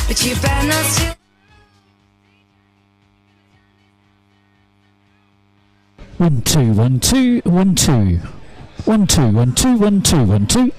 but you better not steal. 1 2 1 2 1 2 1 2 1 2 1 2 1 2.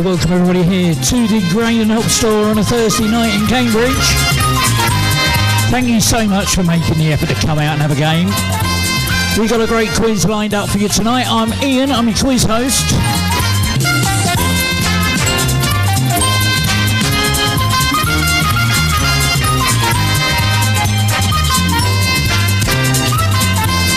welcome everybody here to the Grain and Hop store on a Thursday night in Cambridge. Thank you so much for making the effort to come out and have a game. We've got a great quiz lined up for you tonight. I'm Ian, I'm your quiz host.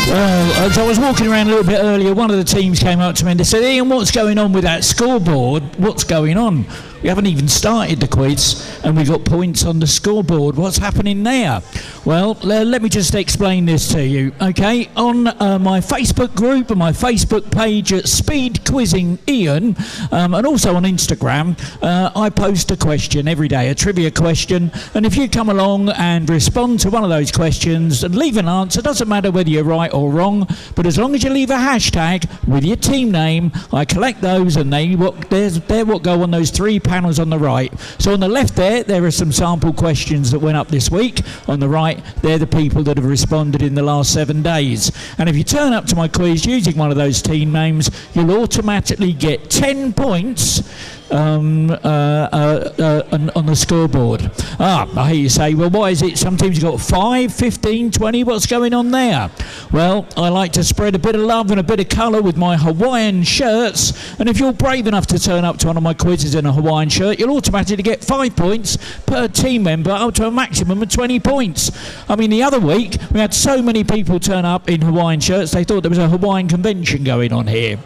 Well, as I was walking around a little bit earlier, one of the teams came up to me and they said, Ian, what's going on with that scoreboard? What's going on? We haven't even started the quiz and we've got points on the scoreboard. What's happening there? Well, let me just explain this to you. Okay, on my Facebook group and my Facebook page at Speed Quizzing Ian, and also on Instagram, I post a question every day, a trivia question, and if you come along and respond to one of those questions and leave an answer, doesn't matter whether you're right or wrong, but as long as you leave a hashtag with your team name, I collect those and they're what go on those 3 panels on the right. So on the left there are some sample questions that went up this week. On the right, they're the people that have responded in the last 7 days. And if you turn up to my quiz using one of those team names, you'll automatically get 10 points on the scoreboard. I hear you say, well, why is it some teams have got 5, 15, 20? What's going on there? Well, I like to spread a bit of love and a bit of colour with my Hawaiian shirts, and if you're brave enough to turn up to one of my quizzes in a Hawaiian shirt, you'll automatically get 5 points per team member, up to a maximum of 20 points. I mean, the other week we had so many people turn up in Hawaiian shirts they thought there was a Hawaiian convention going on here.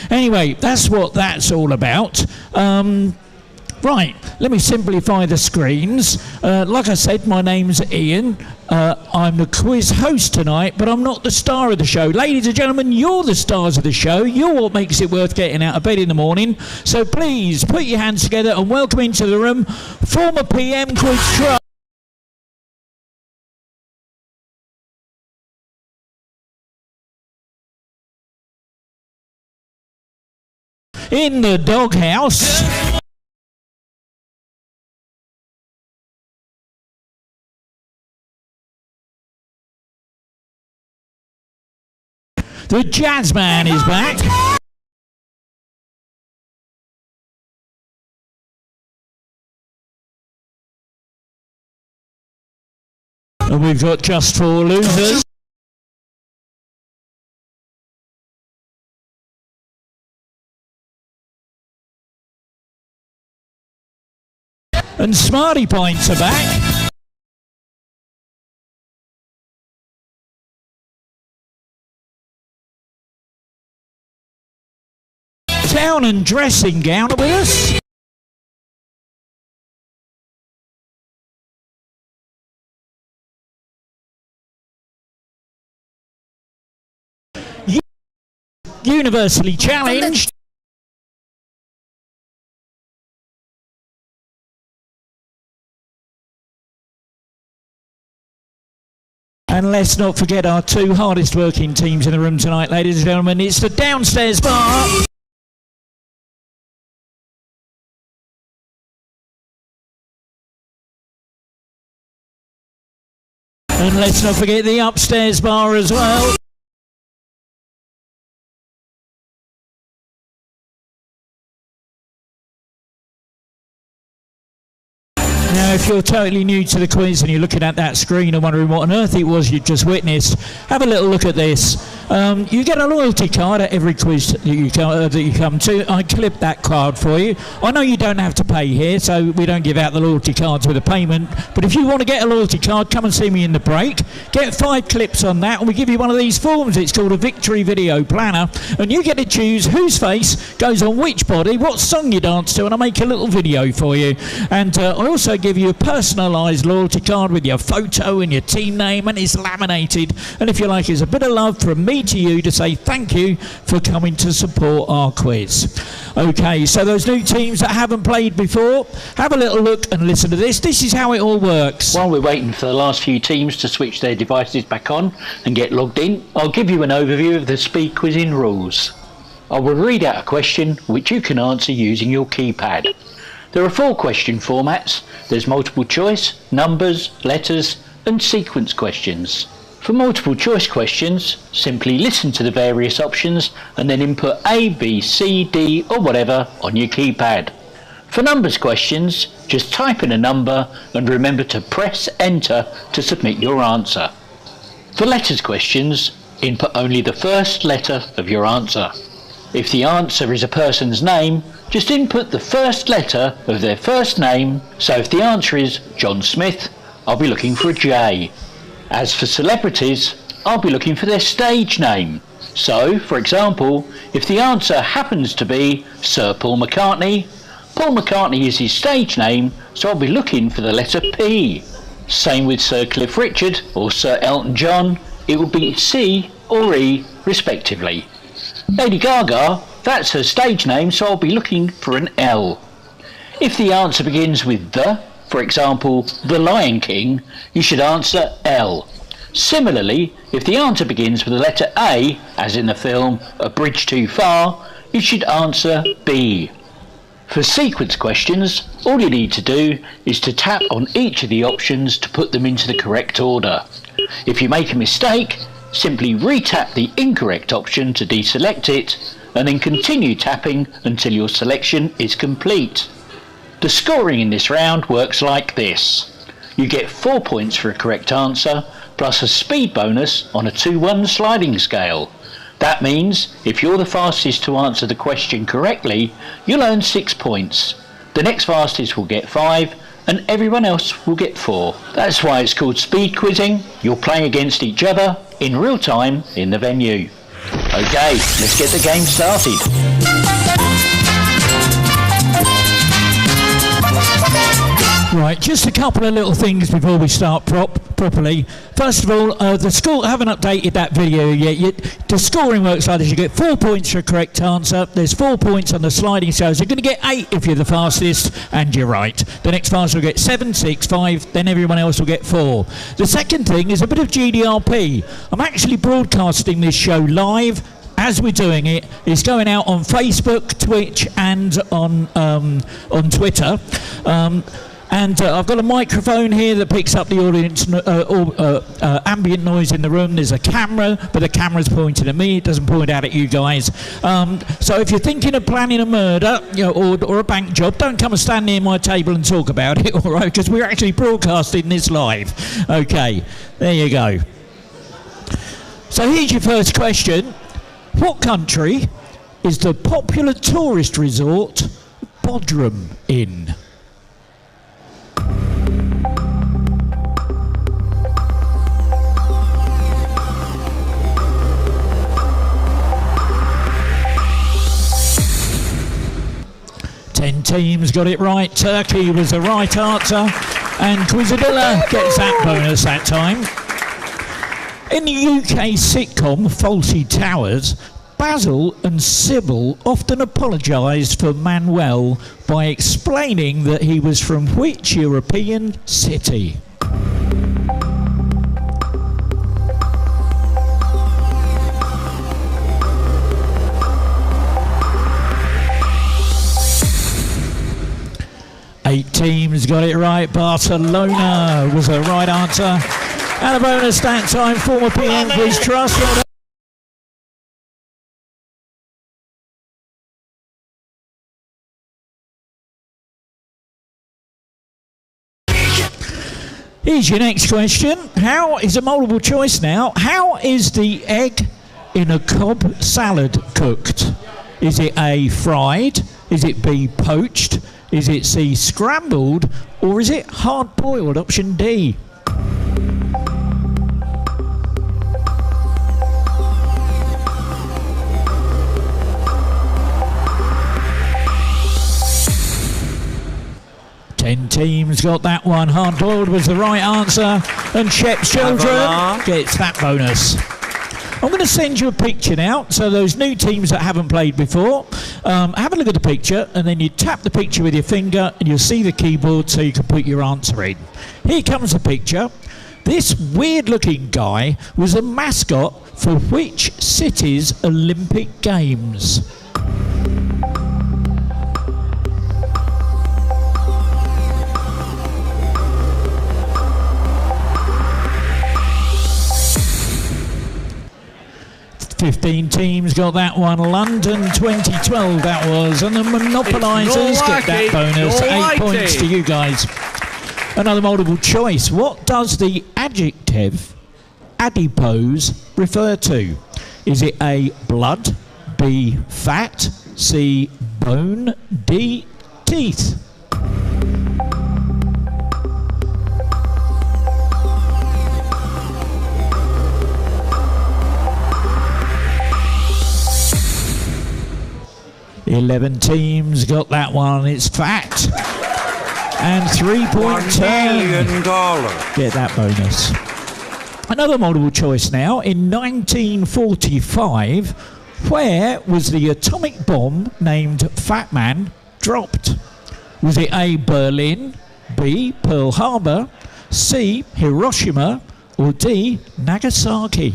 Anyway, that's what that's all about. Right, let me simplify the screens. Like I said, my name's Ian. I'm the quiz host tonight, but I'm not the star of the show. Ladies and gentlemen, you're the stars of the show. You're what makes it worth getting out of bed in the morning. So please put your hands together and welcome into the room former PM Quiz Truck. In the doghouse. The jazz man is back. And we've got Just for Losers. And Smarty Points are back. Town and Dressing Gown are with us. Universally challenged. And let's not forget our 2 hardest working teams in the room tonight, ladies and gentlemen. It's the Downstairs Bar. And let's not forget the Upstairs Bar as well. Now, if you're totally new to the quiz and you're looking at that screen and wondering what on earth it was you've just witnessed, have a little look at this. You get a loyalty card at every quiz that you come to. I clip that card for you. I know you don't have to pay here, so we don't give out the loyalty cards with a payment. But if you want to get a loyalty card, come and see me in the break. Get 5 clips on that, and we give you one of these forms. It's called a Victory Video Planner, and you get to choose whose face goes on which body, what song you dance to, and I make a little video for you. And I also give you a personalised loyalty card with your photo and your team name, and it's laminated. And if you like, it's a bit of love from me to you to say thank you for coming to support our quiz. Okay, so those new teams that haven't played before, have a little look and listen to this. This is how it all works. While we're waiting for the last few teams to switch their devices back on and get logged in, I'll give you an overview of the speed quizzing rules. I will read out a question which you can answer using your keypad. There are 4 question formats. There's multiple choice, numbers, letters, and sequence questions. For multiple choice questions, simply listen to the various options and then input A, B, C, D or whatever on your keypad. For numbers questions, just type in a number and remember to press enter to submit your answer. For letters questions, input only the first letter of your answer. If the answer is a person's name, just input the first letter of their first name. So if the answer is John Smith, I'll be looking for a J. As for celebrities, I'll be looking for their stage name. So, for example, if the answer happens to be Sir Paul McCartney, Paul McCartney is his stage name, so I'll be looking for the letter P. Same with Sir Cliff Richard or Sir Elton John, it would be C or E respectively. Lady Gaga, that's her stage name, so I'll be looking for an L. If the answer begins with the, for example, The Lion King, you should answer L. Similarly, if the answer begins with the letter A, as in the film A Bridge Too Far, you should answer B. For sequence questions, all you need to do is to tap on each of the options to put them into the correct order. If you make a mistake, simply re-tap the incorrect option to deselect it, and then continue tapping until your selection is complete. The scoring in this round works like this. You get 4 points for a correct answer, plus a speed bonus on a 2-1 sliding scale. That means if you're the fastest to answer the question correctly, you'll earn 6 points. The next fastest will get 5, and everyone else will get 4. That's why it's called speed quizzing. You're playing against each other in real time in the venue. Okay, let's get the game started. Right, just a couple of little things before we start properly. First of all, the score, I haven't updated that video yet. The scoring works like this. You get 4 points for a correct answer. There's 4 points on the sliding scale. You're going to get 8 if you're the fastest, and you're right. The next fastest will get 7, 6, 5, then everyone else will get 4. The second thing is a bit of GDRP. I'm actually broadcasting this show live. As we're doing it, it's going out on Facebook, Twitch, and on Twitter. And I've got a microphone here that picks up the audience ambient noise in the room. There's a camera, but the camera's pointing at me. It doesn't point out at you guys. So if you're thinking of planning a murder, or a bank job, don't come and stand near my table and talk about it, all right? Because we're actually broadcasting this live. Okay, there you go. So here's your first question. What country is the popular tourist resort Bodrum in? Ten teams got it right. Turkey was the right answer, and Quizadilla gets that bonus that time. In the UK sitcom Fawlty Towers, Basil and Sybil often apologised for Manuel by explaining that he was from which European city? Eight teams got it right. Barcelona was the right answer. And a bonus that time, former PM Quiz Trust. Here's your next question. How is a multiple choice now? How is the egg in a Cobb salad cooked? Is it A, fried? Is it B, poached? Is it C, scrambled? Or is it hard boiled? Option D. Ten teams got that one. Hard boiled was the right answer, and Shep's Children gets that bonus. I'm going to send you a picture now, so those new teams that haven't played before, have a look at the picture, and then you tap the picture with your finger and you'll see the keyboard so you can put your answer in. Here comes the picture. This weird looking guy was a mascot for which city's Olympic Games? 15 teams got that one. London 2012 that was. And the monopolisers get that bonus. 8 points to you guys. Another multiple choice. What does the adjective adipose refer to? Is it A, blood, B, fat, C, bone, D, teeth? $11 teams got that one. It's fat. And 3-point turn. $1 million. Get that bonus. Another multiple choice now. In 1945, where was the atomic bomb named Fat Man dropped? Was it A, Berlin, B, Pearl Harbor, C, Hiroshima, or D, Nagasaki?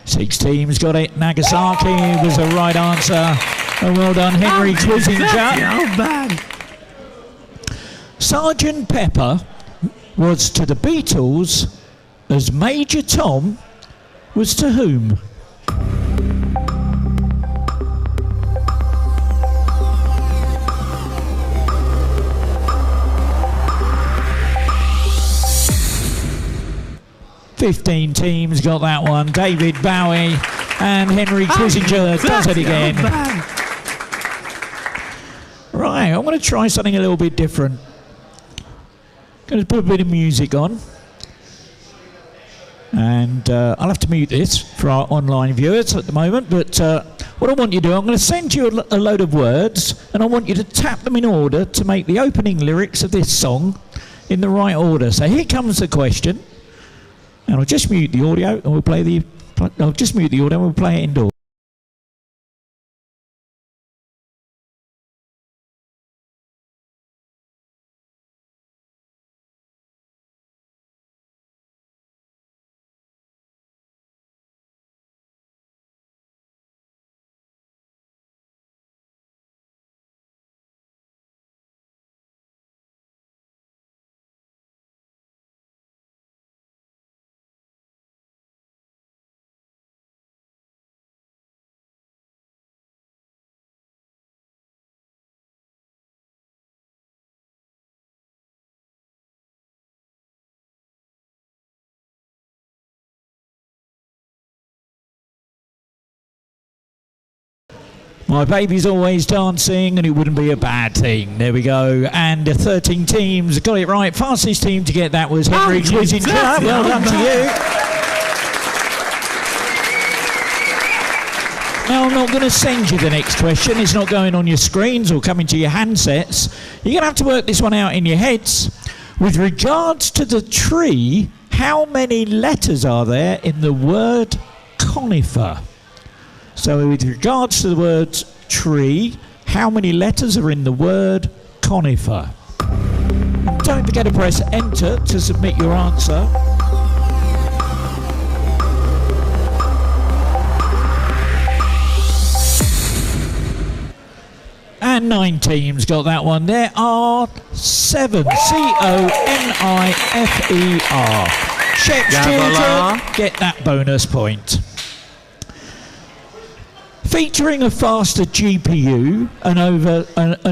Six teams got it. Nagasaki was the right answer. And well done, Henry Quissinger. Sergeant Pepper was to the Beatles as Major Tom was to whom? $15 teams got that one. David Bowie and Henry Kissinger does it again. Right, I'm going to try something a little bit different. Going to put a bit of music on. And I'll have to mute this for our online viewers at the moment. But what I want you to do, I'm going to send you a load of words. And I want you to tap them in order to make the opening lyrics of this song in the right order. So here comes the question. And I'll just mute the audio and we'll play it indoors. My baby's always dancing and it wouldn't be a bad thing. There we go. And 13 teams got it right. Fastest team to get that was Henry Quissinger. Well done to you. Now, I'm not going to send you the next question. It's not going on your screens or coming to your handsets. You're going to have to work this one out in your heads. With regards to the tree, how many letters are there in the word conifer? So with regards to the word tree, how many letters are in the word conifer? And don't forget to press enter to submit your answer. And 9 teams got that one. There are 7. C-O-N-I-F-E-R. Shep's children get that bonus point. Featuring a faster GPU and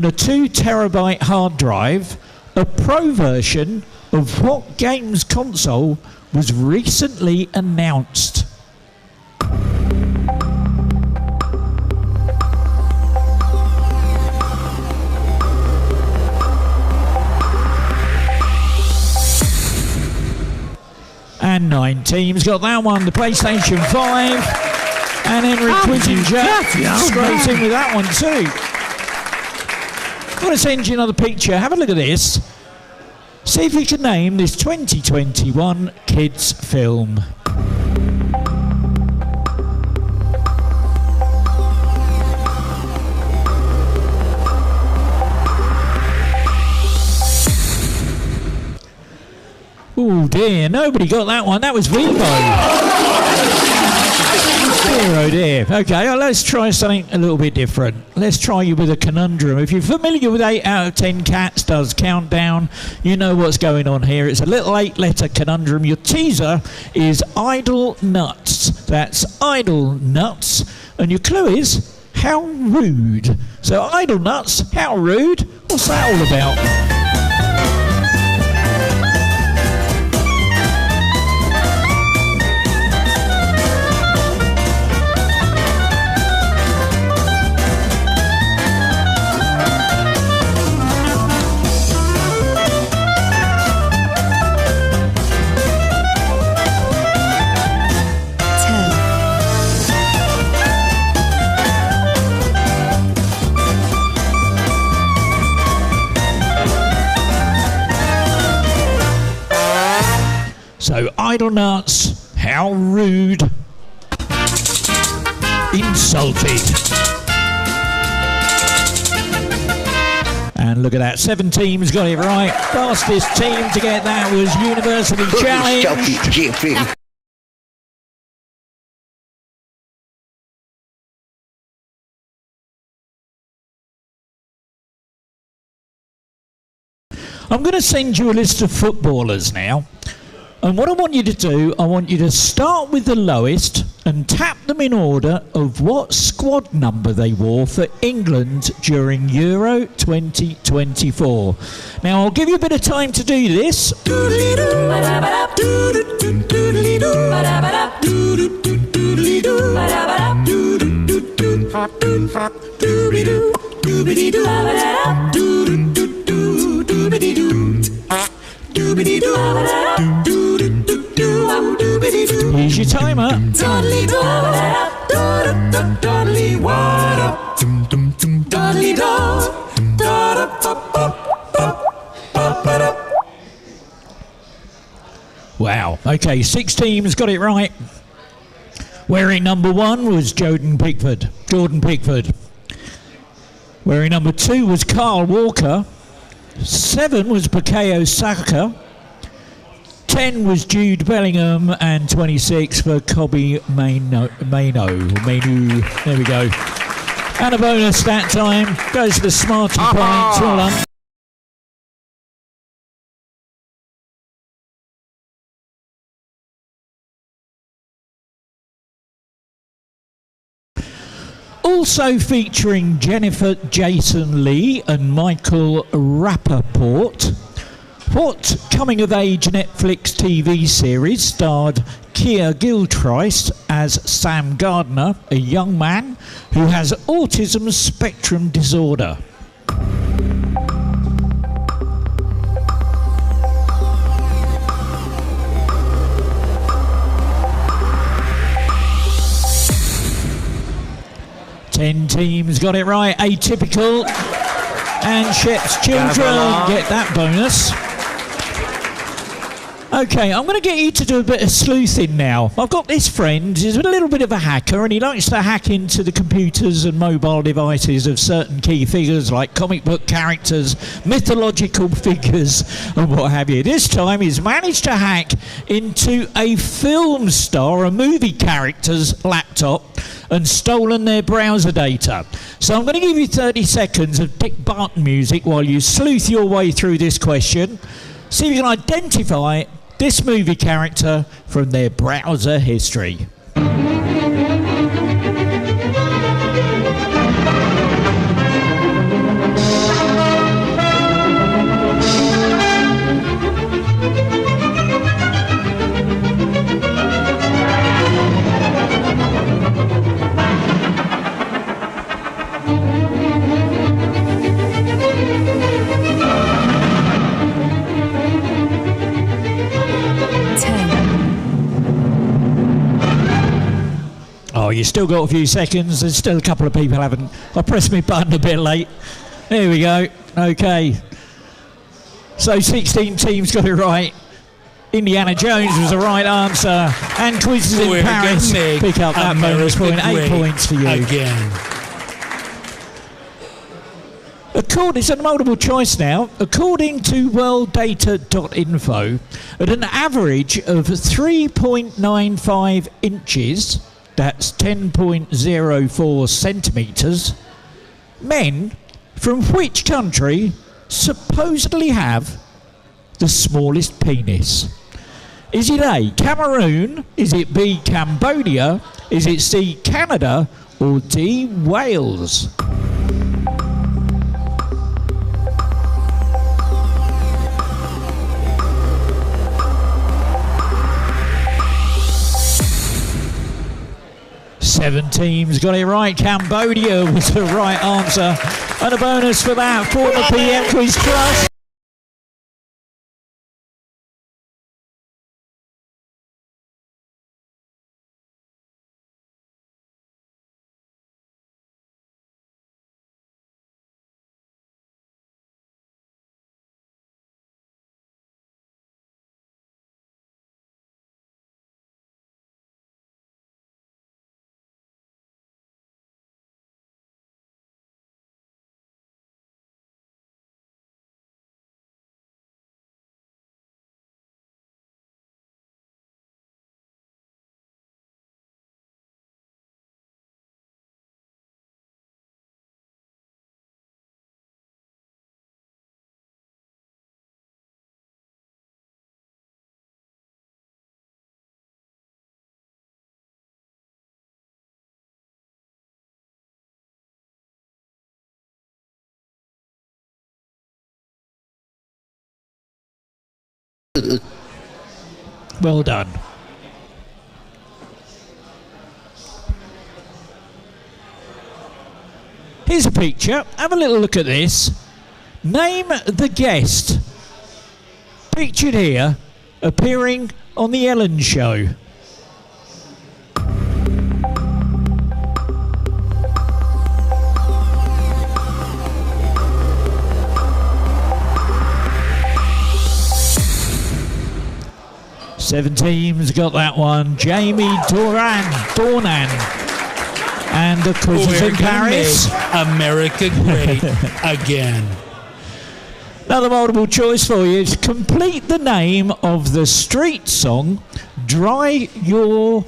a 2 terabyte hard drive, a pro version of what games console was recently announced? And 9 teams got that one. The PlayStation 5. And Henry Quissinger scrapes in with that one too. I'm going to send you another picture. Have a look at this. See if you can name this 2021 kids film. Oh dear, nobody got that one. That was Vivo. Dear, oh dear. Okay, well, let's try something a little bit different. Let's try you with a conundrum. If you're familiar with 8 out of 10 Cats Does Countdown, you know what's going on here. It's a little 8-letter conundrum. Your teaser is idle nuts. That's idle nuts. And your clue is how rude. So idle nuts, how rude? What's that all about? So, idle nuts, how rude, insulted. And look at that, 7 teams got it right. Fastest team to get that was University Challenge. Stop it, Jeffrey. I'm going to send you a list of footballers now. And what I want you to do, I want you to start with the lowest and tap them in order of what squad number they wore for England during Euro 2024. Now, I'll give you a bit of time to do this. Here's your timer. Wow. Okay, 6 teams got it right. Wearing number 1 was Jordan Pickford. Wearing number 2 was Carl Walker. 7 was Bukayo Saka. 10 was Jude Bellingham, and 26 for Kobe Mainu. There we go. And a bonus that time goes to the smarty points. Well done. Also featuring Jennifer Jason Leigh and Michael Rappaport. What coming-of-age Netflix TV series starred Keir Gilchrist as Sam Gardner, a young man who has autism spectrum disorder? Ten teams got it right. Atypical and Shep's Children get that bonus. Okay, I'm going to get you to do a bit of sleuthing now. I've got this friend, he's a little bit of a hacker, and he likes to hack into the computers and mobile devices of certain key figures like comic book characters, mythological figures, and what have you. This time he's managed to hack into a film star, a movie character's laptop, and stolen their browser data. So I'm going to give you 30 seconds of Dick Barton music while you sleuth your way through this question. See if you can identify this movie character from their browser history. Oh, you still got a few seconds. There's still a couple of people haven't. I pressed my button a bit late. There we go. Okay. So 16 teams got it right. Indiana Jones was the right answer. And Quizzes in Paris pick up that bonus point. 8 points for you. Again. It's a multiple choice now. According to worlddata.info, at an average of 3.95 inches, that's 10.04 centimetres, men from which country supposedly have the smallest penis? Is it A, Cameroon? Is it B, Cambodia? Is it C, Canada? Or D, Wales? Seven teams got it right. Cambodia was the right answer. And a bonus for that for the PM Quiz Plus. Well done. Here's a picture. Have a little look at this. Name the guest pictured here appearing on the Ellen Show. Seven teams got that one. Jamie Dornan. And the quiz is in Paris. America great again. Another multiple choice for you is complete the name of the street song Dry Your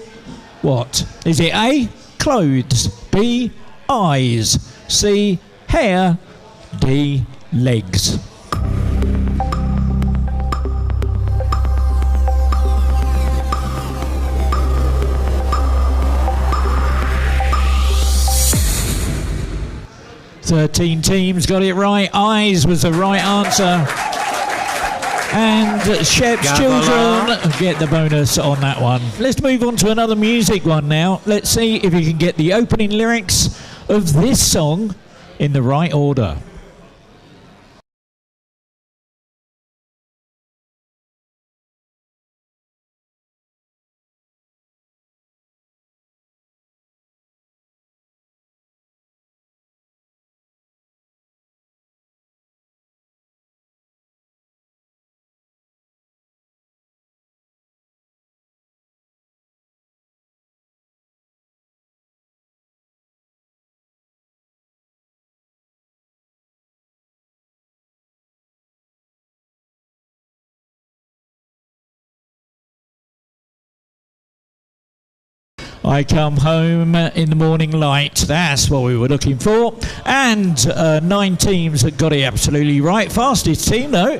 what? Is it A, clothes, B, eyes, C, hair, D, legs? Thirteen teams got it right. Eyes was the right answer. And Shep's children get the bonus on that one. Let's move on to another music one now. Let's see if you can get the opening lyrics of this song in the right order. I come home in the morning light. That's what we were looking for. And 9 teams that got it absolutely right. Fastest team, though,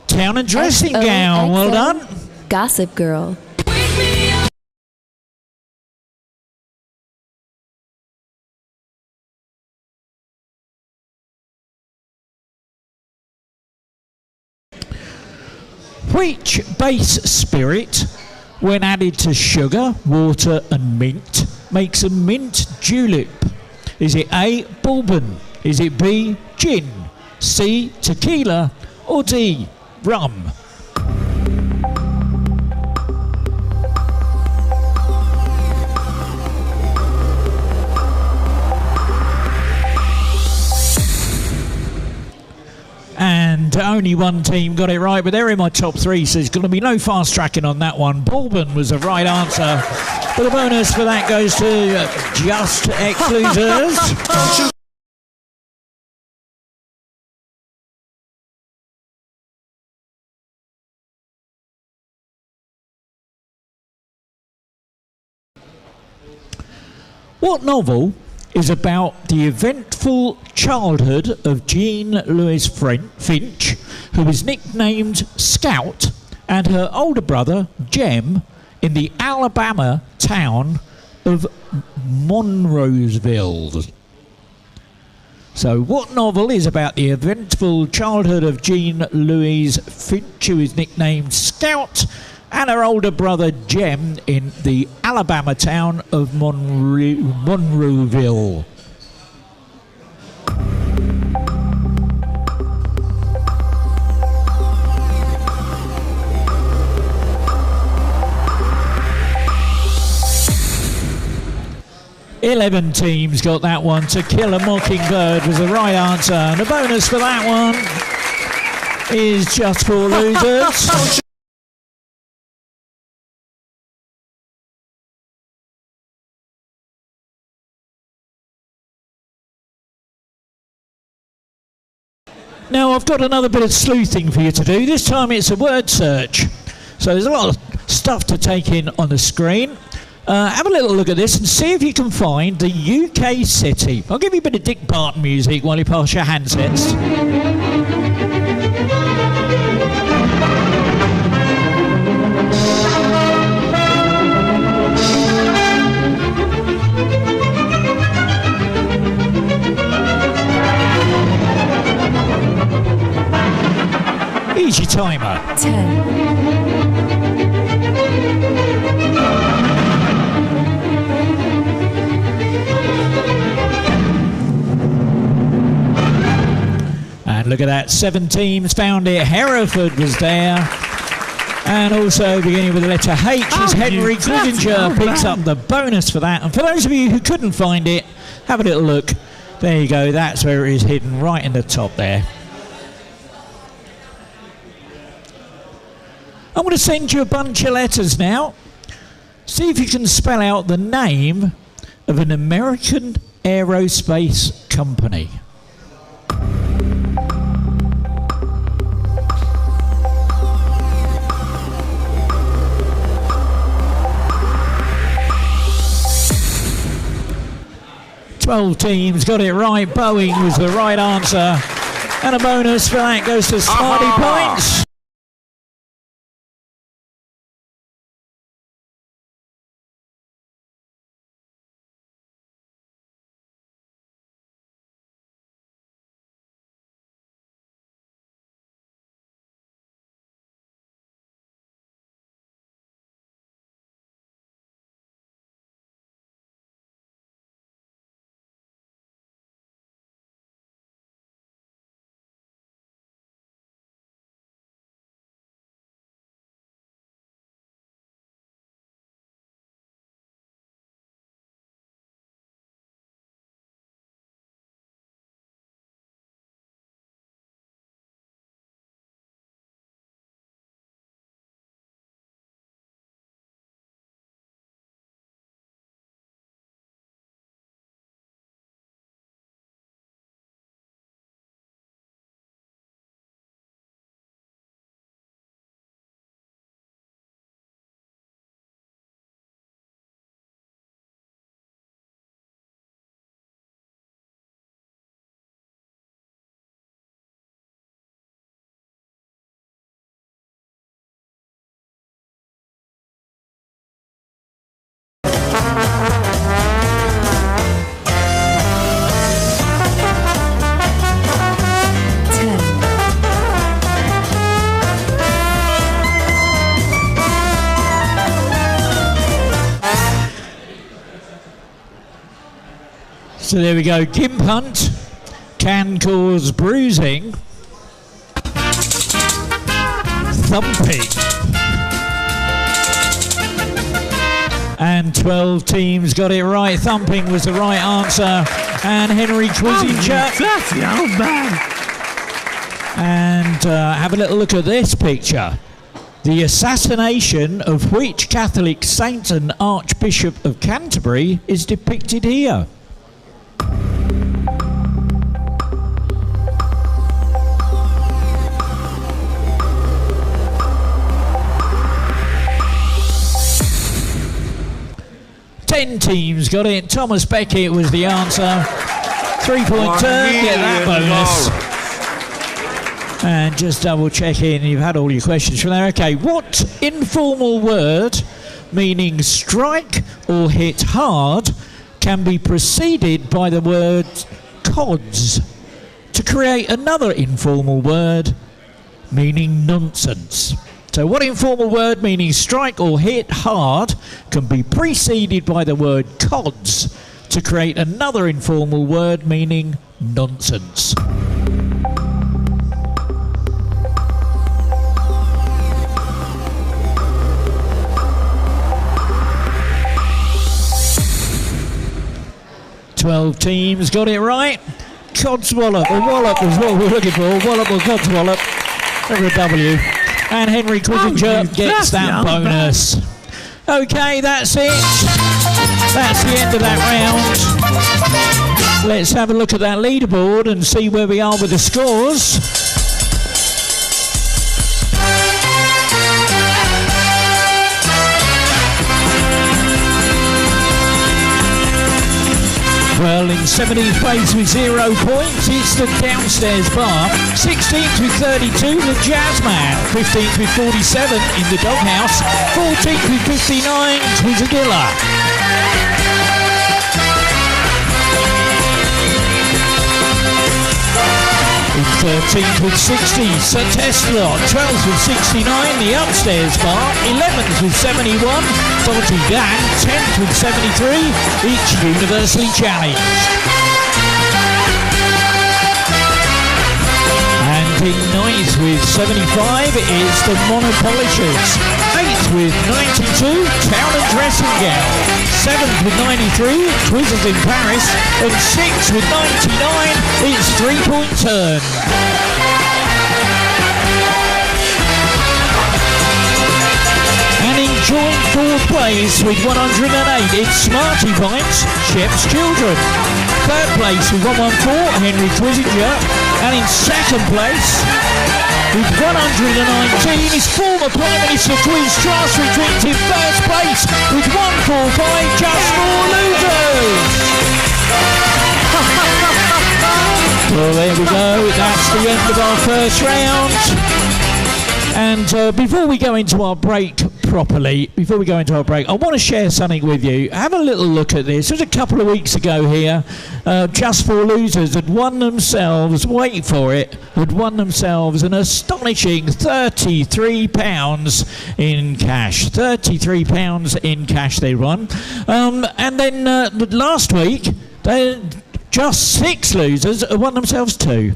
Town and Dressing Gown. Well done. Gossip Girl. Which base spirit, when added to sugar, water and mint, makes a mint julep? Is it A, bourbon? Is it B, gin? C, tequila? Or D, rum? And only one team got it right, but they're in my top 3, so there's going to be no fast tracking on that one. Bourbon was the right answer, but the bonus for that goes to Just Ex-Losers. What novel is about the eventful childhood of Jean Louise Finch, who is nicknamed Scout, and her older brother, Jem, in the Alabama town of Monroeville? So, what novel is about the eventful childhood of Jean Louise Finch, who is nicknamed Scout, and her older brother Jem in the Alabama town of Monroeville? Eleven teams got that one. To Kill a Mockingbird was the right answer. And the bonus for that one is just for losers. Now I've got another bit of sleuthing for you to do. This time it's a word search. So there's a lot of stuff to take in on the screen. Have a little look at this and see if you can find the UK city. I'll give you a bit of Dick Barton music while you pass your handsets. Here's your timer. 10. And look at that, 7 teams found it. Hereford was there. And also beginning with the letter H is Henry Quizinger, picks up the bonus for that. And for those of you who couldn't find it, have a little look. There you go, that's where it is hidden, right in the top there. I'm going to send you a bunch of letters now. See if you can spell out the name of an American aerospace company. Twelve teams got it right. Boeing was the right answer. And a bonus for that goes to Smarty Points. So there we go. Gimp hunt can cause bruising. Thumping. And 12 teams got it right. Thumping was the right answer. And Henry Quizinger. And have a little look at this picture. The assassination of which Catholic saint and Archbishop of Canterbury is depicted here? 10 teams got it. Thomas Beckett was the answer. 3-point turn, get that bonus. And just double checking, you've had all your questions from there. Okay, what informal word meaning strike or hit hard can be preceded by the word cods to create another informal word meaning nonsense? So what informal word meaning strike or hit hard can be preceded by the word cods to create another informal word meaning nonsense? Twelve teams got it right. Codswallop, or wallop was what we're looking for. Wallop or codswallop. Over a W. And Henry Quissinger gets that bonus. Okay, that's it. That's the end of that round. Let's have a look at that leaderboard and see where we are with the scores. Well, in 17th place with 0 points, it's the downstairs bar. 16th with 32, the Jazzman. 15th with 47 in the doghouse. 14th with 59, Twizzadilla. In 13th with 60, Sir Tesla. 12th with 69, the upstairs bar. 11th with 71, Dodgy Dan. 10th with 73, each universally challenged. And in 9th with 75 is the Monopolishers. 8th with 92, Town and Dressing Gown. 7th with 93, Twizzles in Paris. And 6th with 99, it's 3-point turn. And in joint 4th place with 108, it's Smarty Bites, Shep's Children. 3rd place with 114, Henry Quissinger. And in 2nd place with 119 is former Prime Minister Quiz Trust retreat in 1st place with 145, Just for Losers. Well, there we go. That's the end of our first round. And before we go into our break properly, I want to share something with you. Have a little look at this. It was a couple of weeks ago here. Just for Losers had won themselves, wait for it, had won themselves an astonishing £33 in cash. £33 in cash they won. And then last week, just 6 losers won themselves 2.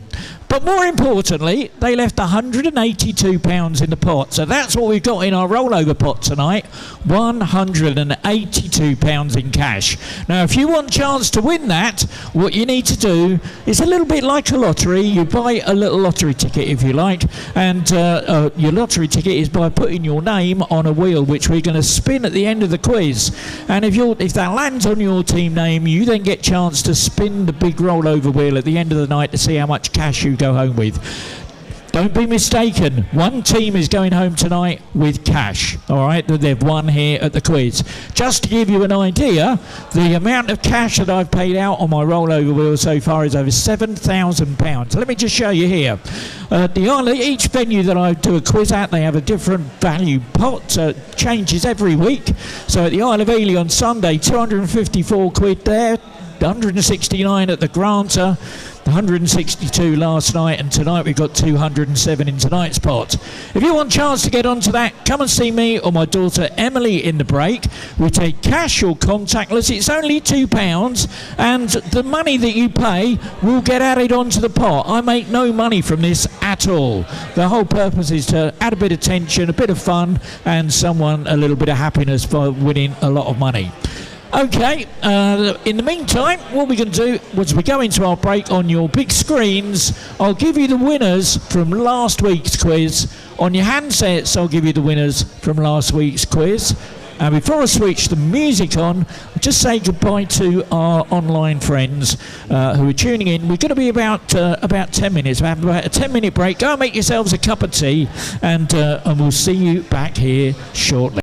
But more importantly, they left £182 in the pot. So that's what we've got in our rollover pot tonight, £182 in cash. Now, if you want a chance to win that, what you need to do is a little bit like a lottery. You buy a little lottery ticket, if you like, and your lottery ticket is by putting your name on a wheel, which we're going to spin at the end of the quiz. And if that lands on your team name, you then get a chance to spin the big rollover wheel at the end of the night to see how much cash you go home with. Don't be mistaken, one team is going home tonight with cash, all right, that they've won here at the quiz. Just to give you an idea, the amount of cash that I've paid out on my rollover wheel so far is over £7,000. Let me just show you here. The island, each venue that I do a quiz at, they have a different value pot, so it changes every week. So at the Isle of Ely on Sunday, 254 quid there, 169 at the Granter, 162 last night, and tonight we've got 207 in tonight's pot. If you want a chance to get onto that, come and see me or my daughter Emily in the break. We take cash or contactless. It's only £2, and the money that you pay will get added onto the pot. I make no money from this at all. The whole purpose is to add a bit of tension, a bit of fun, and someone a little bit of happiness by winning a lot of money. Okay, in the meantime, what we're going to do as we go into our break on your big screens, I'll give you the winners from last week's quiz. On your handsets, I'll give you the winners from last week's quiz. And before I switch the music on, I'll just say goodbye to our online friends who are tuning in. We're going to be about 10 minutes. We'll have about a 10-minute break. Go and make yourselves a cup of tea, and we'll see you back here shortly.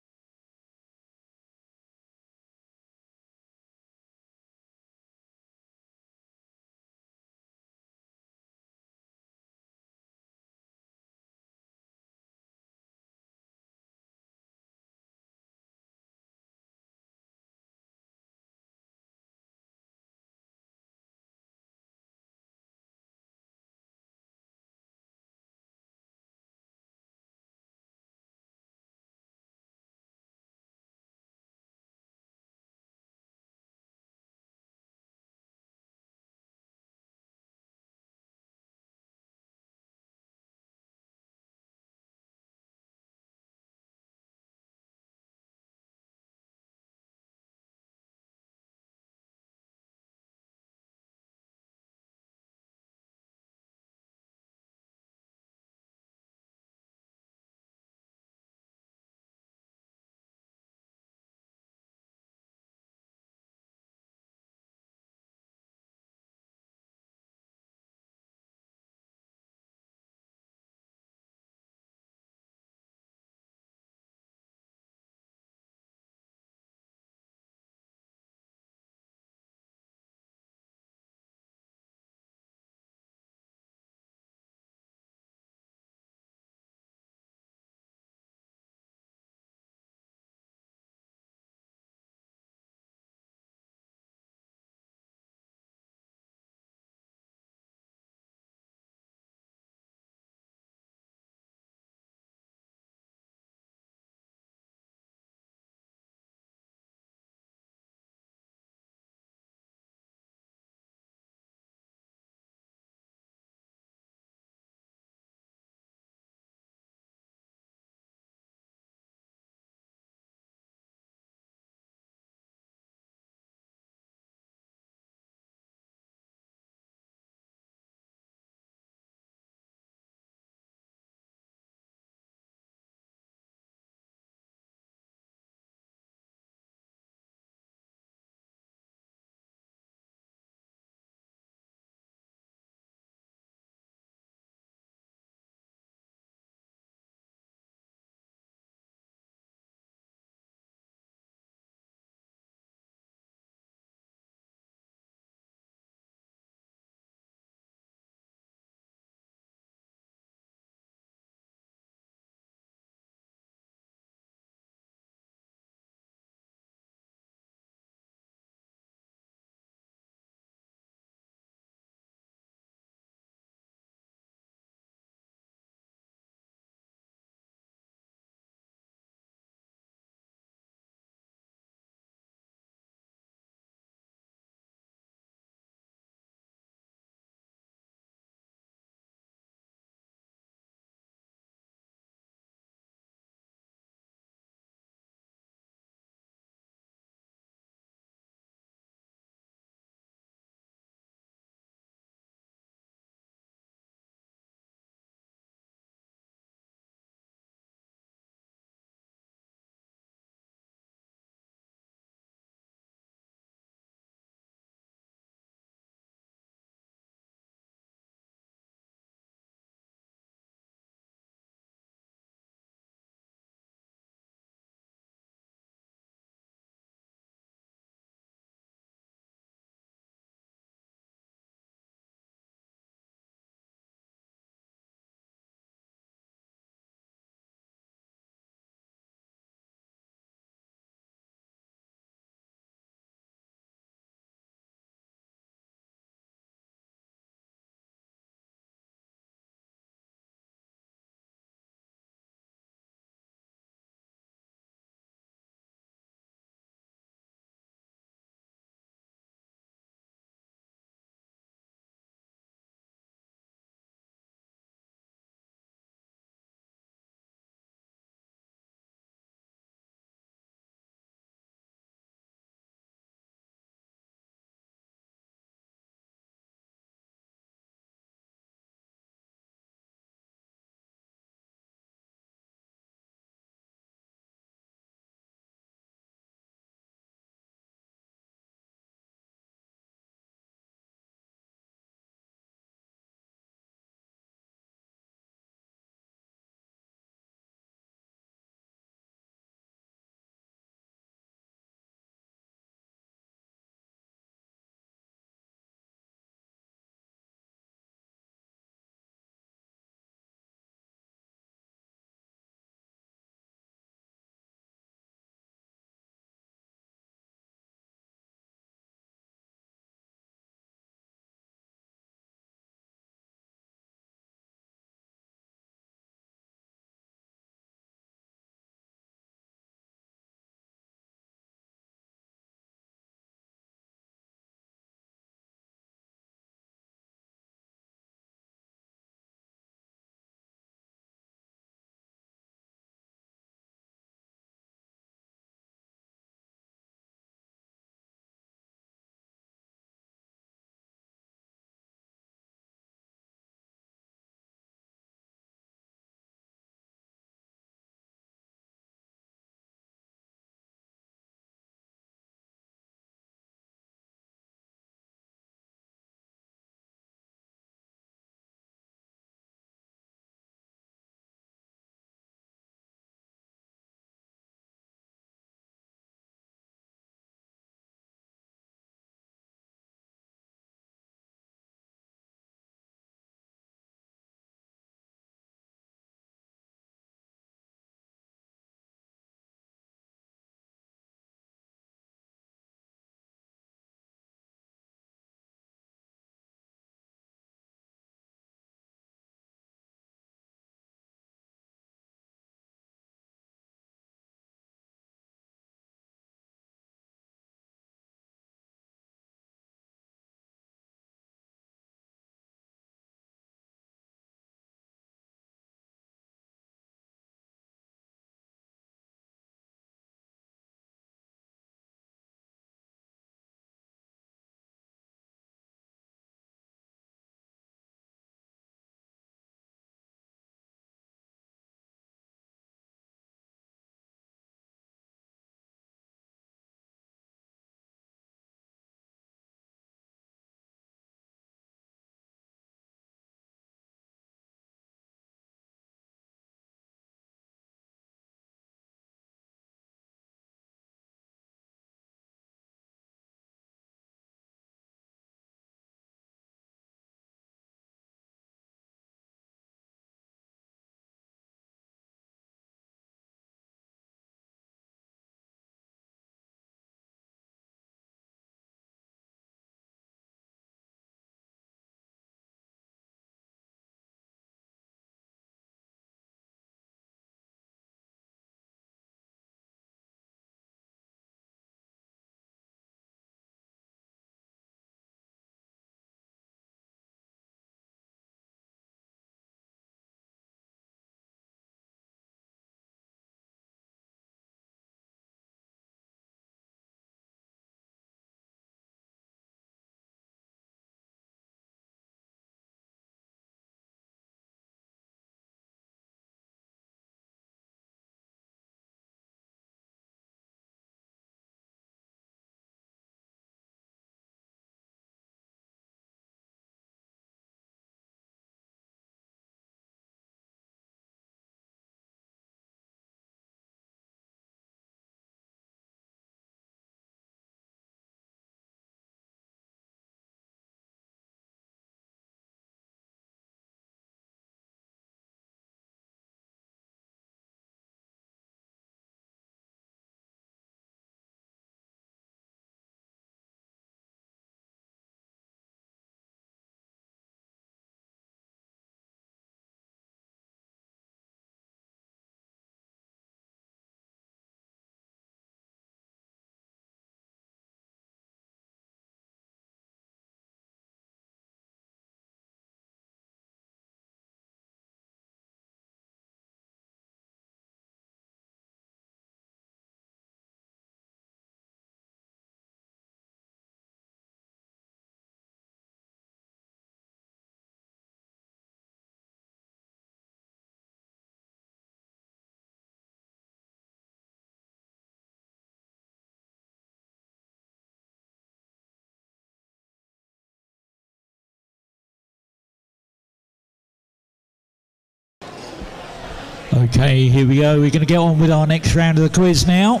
Okay, here we go. We're going to get on with our next round of the quiz now.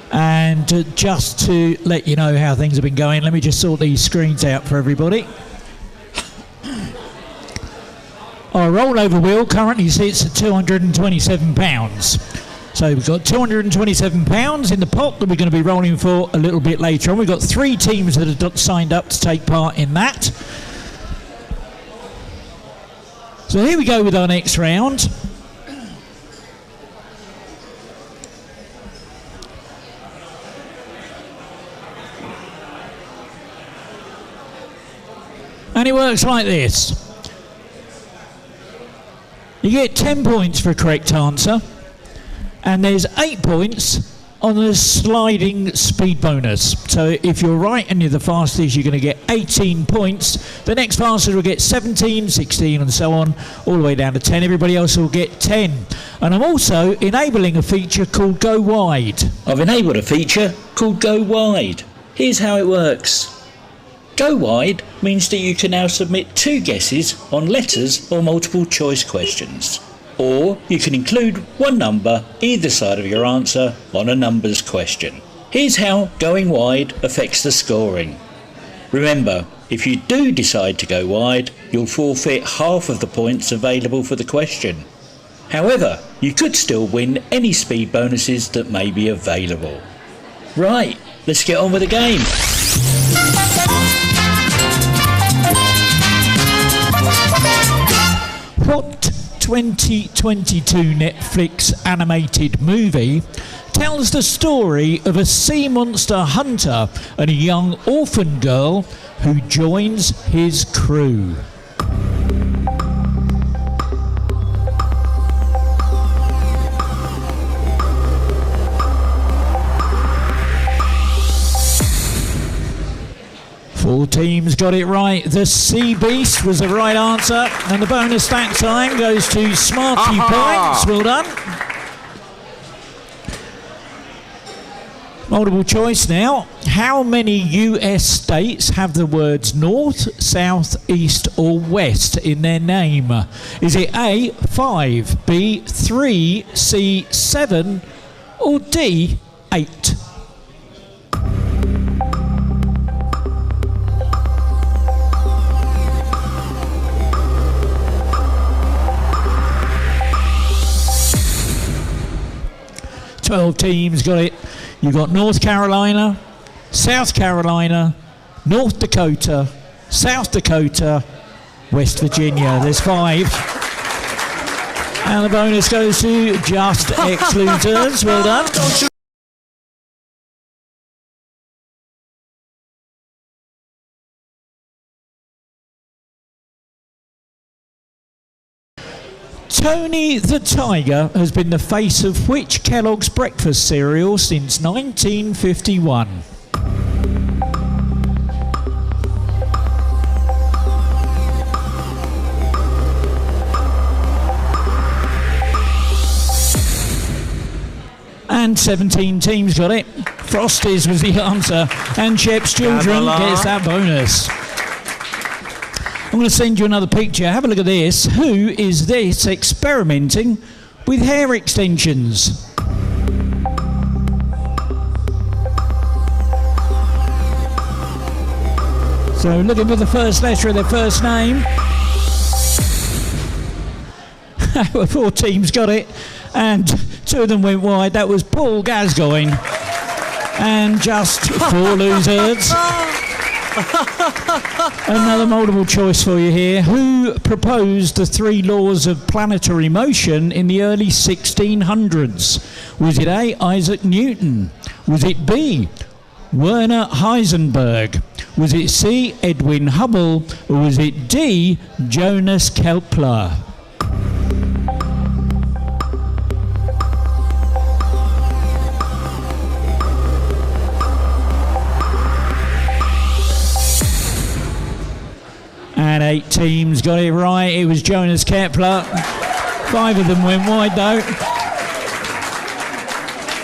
And just to let you know how things have been going, let me just sort these screens out for everybody. Our rollover wheel currently sits at £227. So we've got £227 in the pot that we're going to be rolling for a little bit later on. We've got 3 teams that have signed up to take part in that. So here we go with our next round. And it works like this. You get 10 points for a correct answer, and there's 8 points on the sliding speed bonus. So if you're right and you're the fastest, you're going to get 18 points. The next fastest will get 17, 16 and so on, all the way down to 10. Everybody else will get 10. And I'm also enabling a feature called Go Wide. I've enabled a feature called Go Wide. Here's how it works. Go Wide means that you can now submit 2 guesses on letters or multiple choice questions. Or you can include 1 number either side of your answer on a numbers question. Here's how going wide affects the scoring. Remember, if you do decide to go wide, you'll forfeit half of the points available for the question. However, you could still win any speed bonuses that may be available. Right, let's get on with the game. What 2022 Netflix animated movie tells the story of a sea monster hunter and a young orphan girl who joins his crew? All teams got it right. The Sea Beast was the right answer, and the bonus that time goes to Smarty Points. Well done. Multiple choice now. How many US states have the words north, south, east or west in their name? Is it A, 5, B, 3, C, 7 or D, 8? Teams got it. You got North Carolina, South Carolina, North Dakota, South Dakota, West Virginia. There's 5. And the bonus goes to Just Ex-Losers. Well done. Tony the Tiger has been the face of which Kellogg's breakfast cereal since 1951? And 17 teams got it. Frosties was the answer. And Shep's Children gets that bonus. I'm going to send you another picture. Have a look at this. Who is this experimenting with hair extensions? So looking for the first letter of their first name. 4 teams got it, and 2 of them went wide. That was Paul Gascoigne, and just 4 losers. Another multiple choice for you here. Who proposed the 3 laws of planetary motion in the early 1600s? Was it A, Isaac Newton? Was it B, Werner Heisenberg? Was it C, Edwin Hubble? Or was it D, Jonas Kepler? And 8 teams got it right. It was Jonas Kepler. 5 of them went wide though.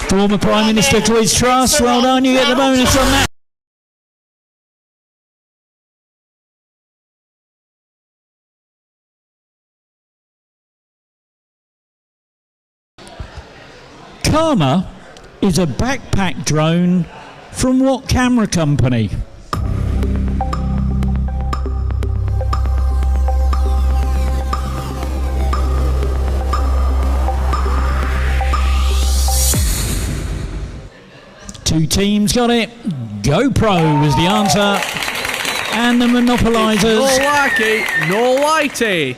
Former Prime Minister Quiz Trust. Well done, you get the bonus on that. Karma is a backpack drone from what camera company? Two teams got it. GoPro was the answer. And the monopolisers. No likey, no whitey.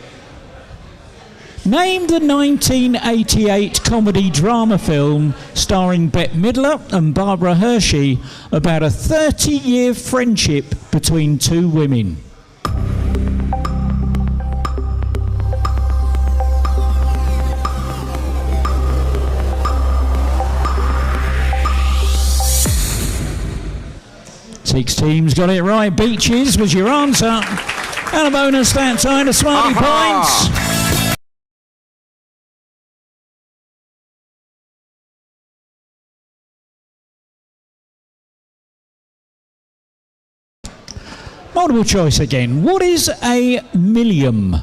Name the 1988 comedy drama film starring Bette Midler and Barbara Hershey about a 30-year friendship between two women. Six teams got it right. Beaches was your answer. And a bonus that time to Smarty Points. Multiple choice again. What is a millium?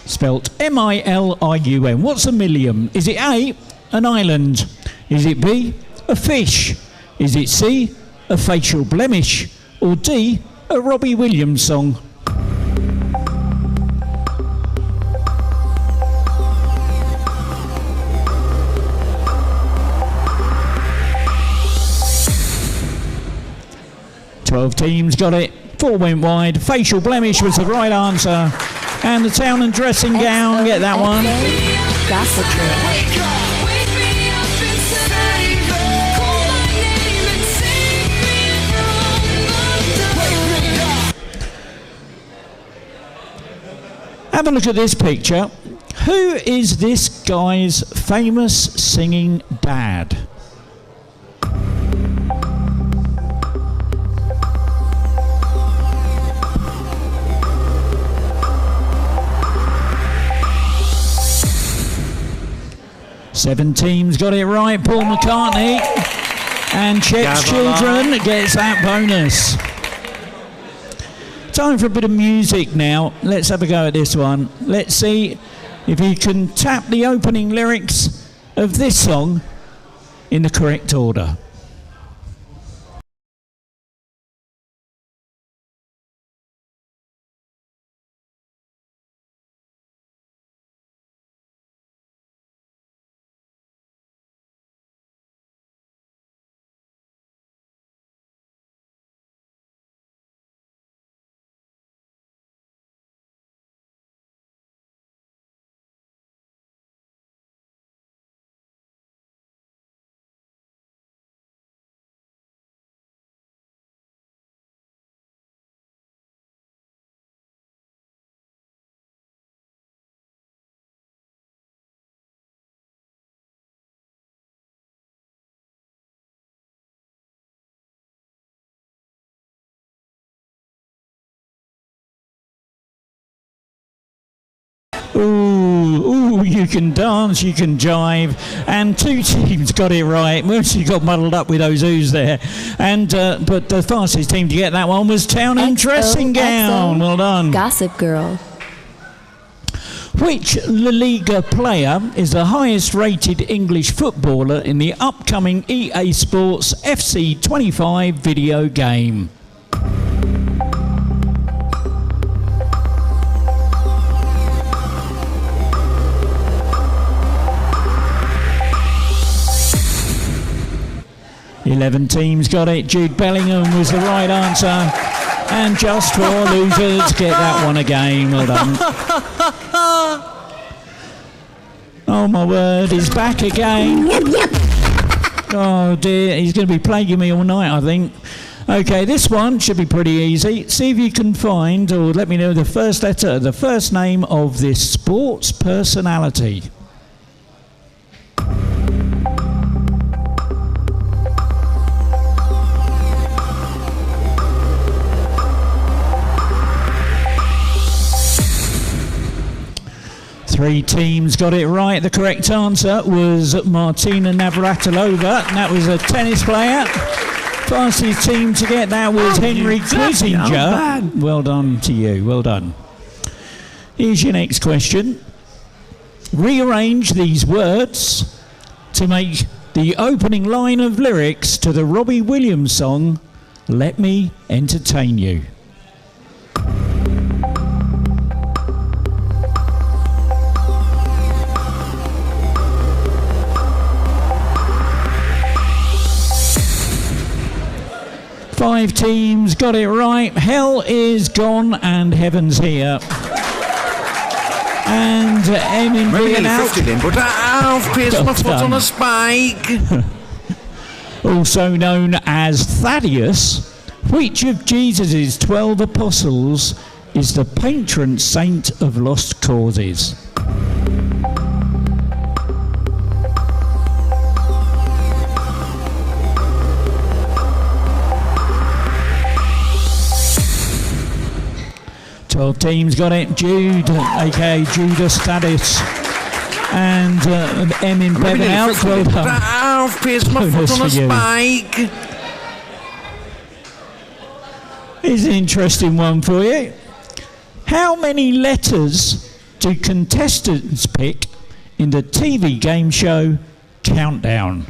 Spelt M-I-L-I-U-M. What's a millium? Is it A, an island? Is it B, a fish? Is it C, a facial blemish? Or D, a Robbie Williams song? Twelve teams got it. 4 went wide. Facial blemish was the right answer. And the town and dressing gown, get that one. Have a look at this picture. Who is this guy's famous singing dad? Seven teams got it right. Paul McCartney. And Chet's Children gets that bonus. Time for a bit of music now. Let's have a go at this one. Let's see if you can tap the opening lyrics of this song in the correct order. Ooh, you can dance, you can jive, and two teams got it right. Mostly got muddled up with those oohs there, and but the fastest team to get that one was Town and Dressing Gown. Well done. Gossip Girl. Which La Liga player is the highest rated English footballer in the upcoming EA Sports FC 25 video game? Eleven teams got it. Jude Bellingham was the right answer. And just for losers, get that one again. Well done. Oh my word, he's back again. Oh dear, he's going to be plaguing me all night, I think. Okay, this one should be pretty easy. See if you can find, or let me know the first letter, the first name of this sports personality. Three teams got it right. The correct answer was Martina Navratilova. That was a tennis player. Fastest team to get that was Henry Kissinger. Well done to you. Well done. Here's your next question. Rearrange these words to make the opening line of lyrics to the Robbie Williams song, Let Me Entertain You. Five teams got it right. Hell is gone and heaven's here. And Emin being out. But I've placed my foot on a spike. Also known as Thaddeus, which of Jesus' 12 apostles is the patron saint of lost causes? Twelve teams got it. Jude, aka Judas Thaddeus, and Emin Bevan out. Well done. I've placed my foot on a spike. Here's an interesting one for you. How many letters do contestants pick in the TV game show Countdown?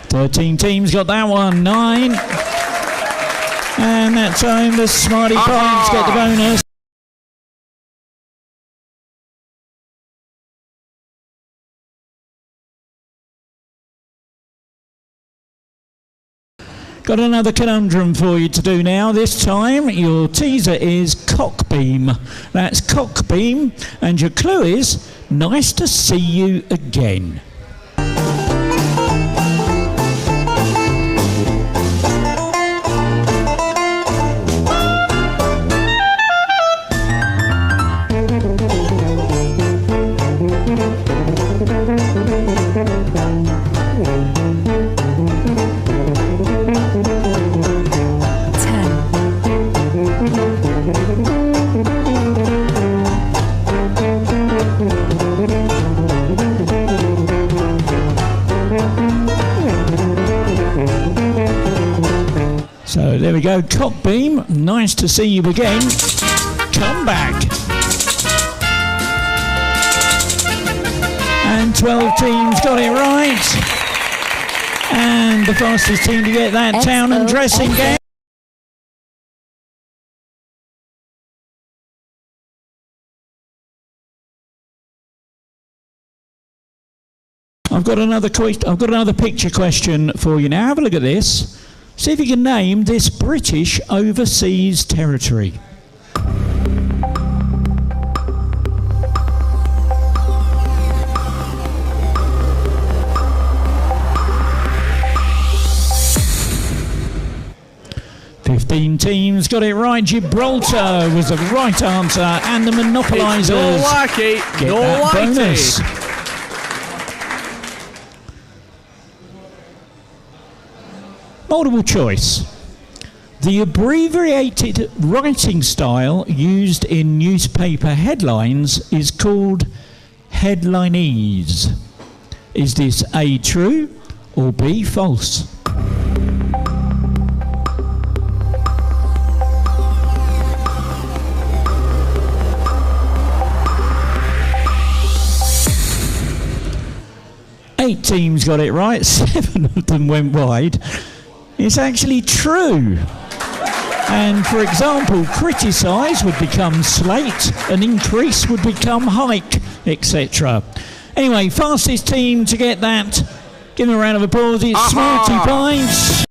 Thirteen teams got that one. 9. And that time the Smarty Pints get the bonus. Got another conundrum for you to do now. This time your teaser is cockbeam. That's cockbeam, and your clue is nice to see you again. So there we go, cockbeam, nice to see you again. Come back. And 12 teams got it right. And the fastest team to get that town and dressing gown. I've got another picture question for you now. Have a look at this. See if you can name this British overseas territory. Fifteen teams got it right. Gibraltar was the right answer, and the monopolisers get that bonus. Multiple choice. The abbreviated writing style used in newspaper headlines is called headlinese. Is this A, true, or B, false? Eight teams got it right, 7 of them went wide. It's actually true. And for example, criticise would become slate, and increase would become hike, etc. Anyway, fastest team to get that, give them a round of applause, it's Smarty Pints.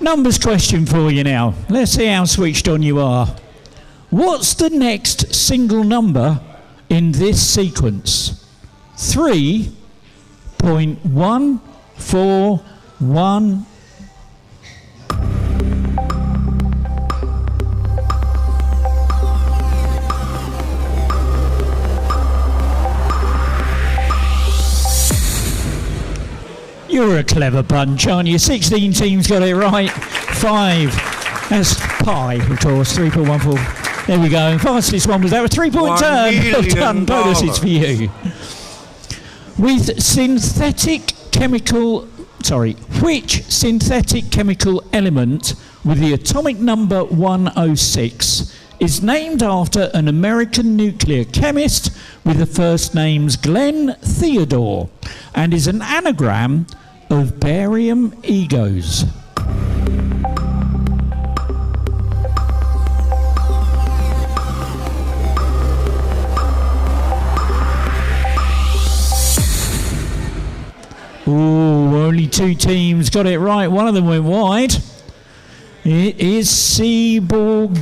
Numbers question for you now. Let's see how switched on you are. What's the next single number in this sequence? 3.141. You're a clever bunch, aren't you? 16 teams got it right. 5. That's pi, of course, 3.14. There we go. Fastest one was that. A 3-point turn. Well done. Bonuses for you. With synthetic chemical... Sorry. Which synthetic chemical element with the atomic number 106 is named after an American nuclear chemist with the first names Glenn Theodore and is an anagram of barium egos? Ooh, only 2 teams got it right. One of them went wide. It is Seaborgium,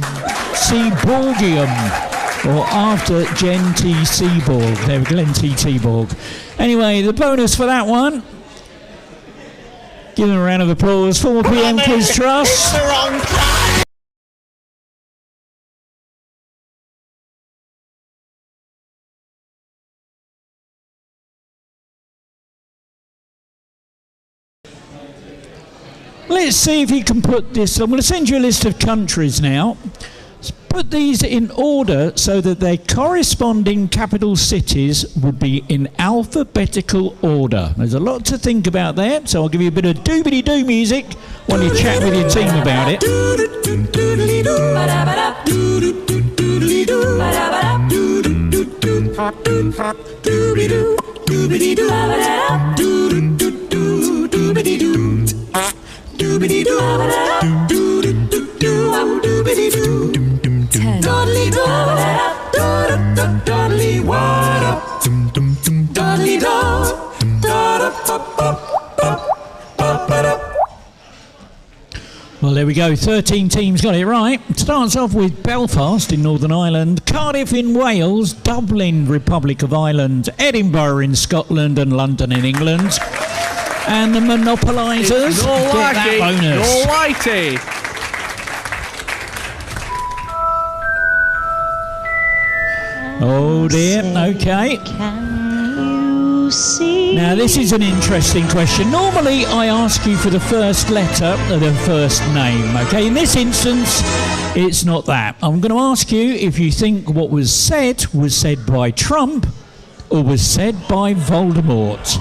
or after Gen T. Seaborg. There we go, Glenn T. Seaborg. Anyway, the bonus for that one. Give them a round of applause. 4 PM Quiz Trust. Let's see if you can put this. I'm going to send you a list of countries now. Put these in order so that their corresponding capital cities would be in alphabetical order. There's a lot to think about there, so I'll give you a bit of doobity-doo music while you chat with your team about it. Well, there we go. 13 teams got it right. It starts off with Belfast in Northern Ireland, Cardiff in Wales, Dublin, Republic of Ireland, Edinburgh in Scotland, and London in England. And the monopolisers get that bonus. No whitey. Oh dear, okay. Now this is an interesting question. Normally I ask you for the first letter of the first name, okay? In this instance, it's not that. I'm going to ask you if you think what was said by Trump or was said by Voldemort.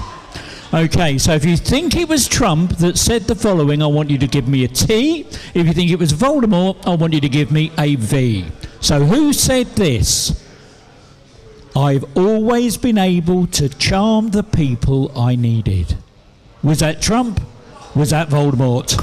Okay, so if you think it was Trump that said the following, I want you to give me a T. If you think it was Voldemort, I want you to give me a V. So who said this? I've always been able to charm the people I needed. Was that Trump? Was that Voldemort?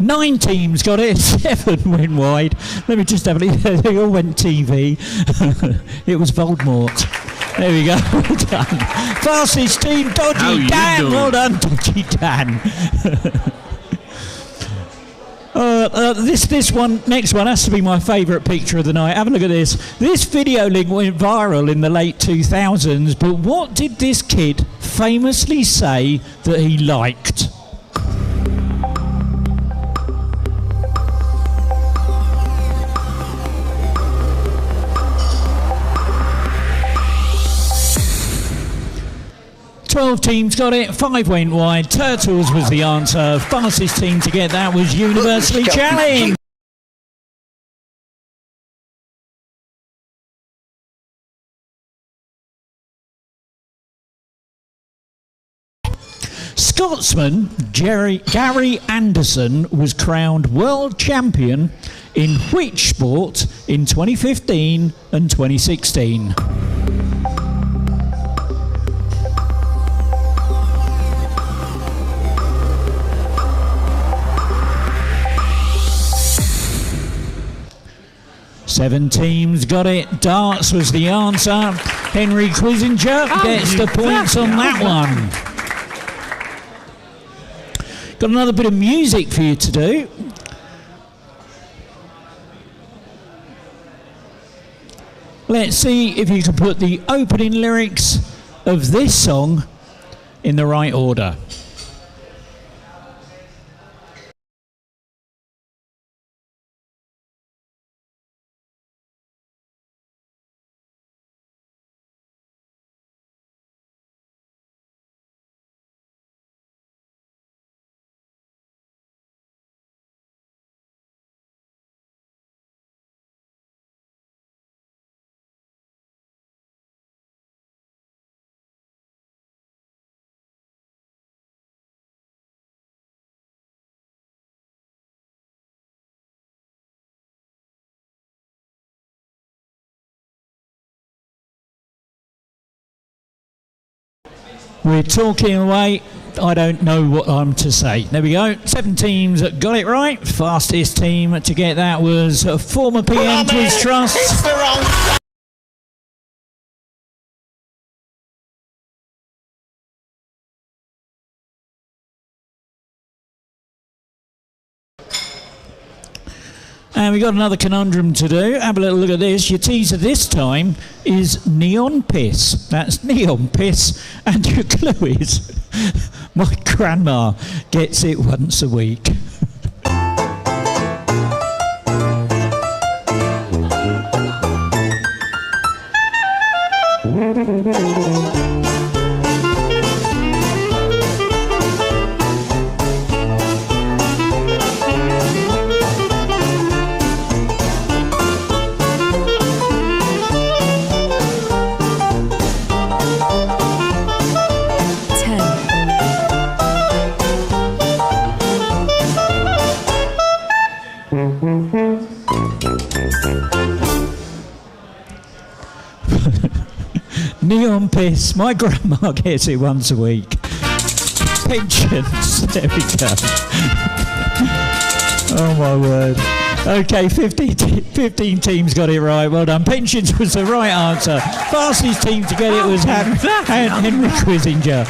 Nine teams got it, 7 went wide. Let me just have a look. They all went TV. It was Voldemort. There we go. Well done. Fastest team, Dodgy Dan. Well done, Dodgy Dan. This one, next one, has to be my favourite picture of the night. Have a look at this. This video link went viral in the late 2000s, but what did this kid famously say that he liked? Twelve teams got it, 5 went wide. Turtles was the answer. Fastest team to get that was Universally Challenged. Scotsman Gary Anderson was crowned world champion in which sport in 2015 and 2016? Seven teams got it. Darts was the answer. Henry Quizinger gets the points on that one. Got another bit of music for you to do. Let's see if you can put the opening lyrics of this song in the right order. We're talking away. I don't know what I'm to say. There we go. 7 teams got it right. Fastest team to get that was former PM Quiz Trust. And we got another conundrum to do. Have a little look at this. Your teaser this time is neon piss. That's neon piss. And your clue is my grandma gets it once a week. Neon piss. My grandma gets it once a week. Pensions. There we go. Oh my word. Okay, 15 teams got it right. Well done. Pensions was the right answer. Fastest team to get it was Henry Quizinger.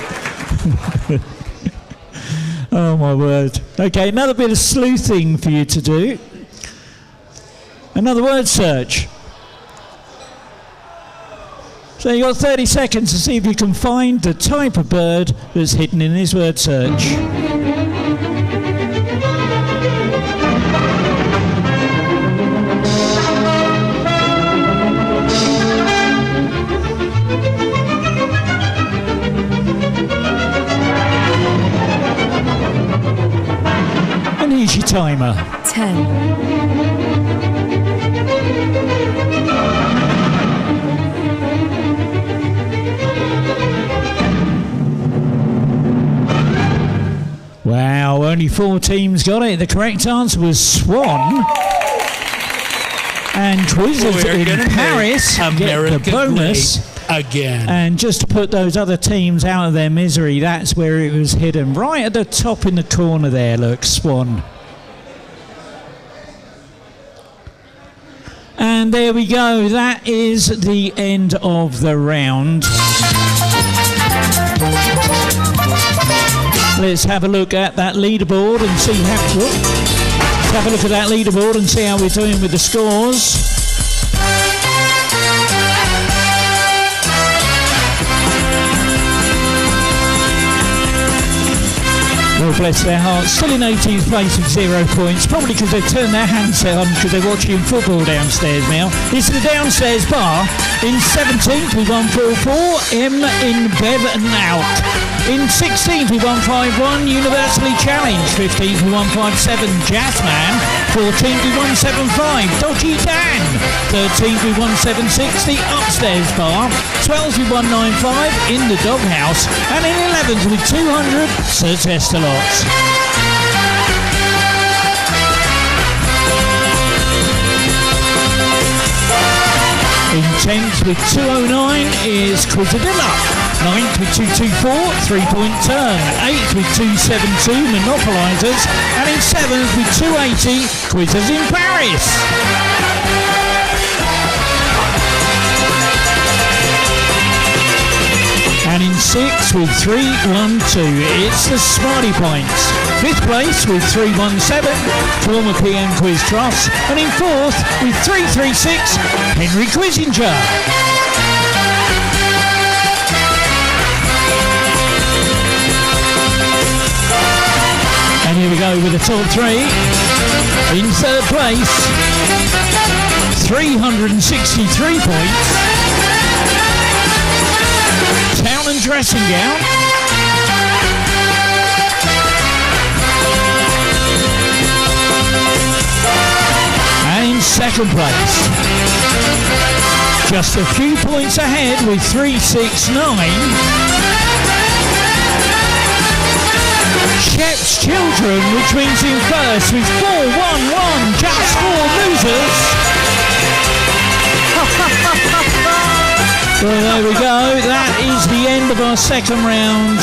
Oh my word. Okay, another bit of sleuthing for you to do. Another word search. So you've got 30 seconds to see if you can find the type of bird that's hidden in this word search. And here's your timer. 10. Wow, only 4 teams got it. The correct answer was swan. And quizzes in Paris get the bonus. Again. And just to put those other teams out of their misery, that's where it was hidden. Right at the top in the corner there, look, swan. And there we go. That is the end of the round. Let's have a look at that leaderboard and see how. Let's have a look at that leaderboard and see how we're doing with the scores. Well, bless their hearts. Still in 18th place with 0 points. Probably because they've turned their handset on because they're watching football downstairs now. It's the downstairs bar. In 17th, we won 4-4. M in Bev and Out. In 16th, we won 5-1. Universally challenged. 15th, we won 5-7. Jazzman. 14th, we won 7-5. Dodgy Dan. 13th, we won 7-6. The upstairs bar. 12th, we won 9-5 in the doghouse. And in 11th, with 200, Sir Testalots. In 10th with 209 is Quizadilla. 9th with 224, 3-point turn. 8th with 272, Monopolizers. And in 7th with 280, Quizzes in Paris. And in 6th with 312, it's the Smarty Points. 5th place with 317, former PM Quiz Trust. And in 4th with 336, Henry Quizinger. And here we go with the top 3. In 3rd place, 363 points. Town and dressing gown. And in 2nd place, just a few points ahead with 369. Shep's Children, which means in first with 411, just 4 losers. Well, there we go. That is the end of our second round.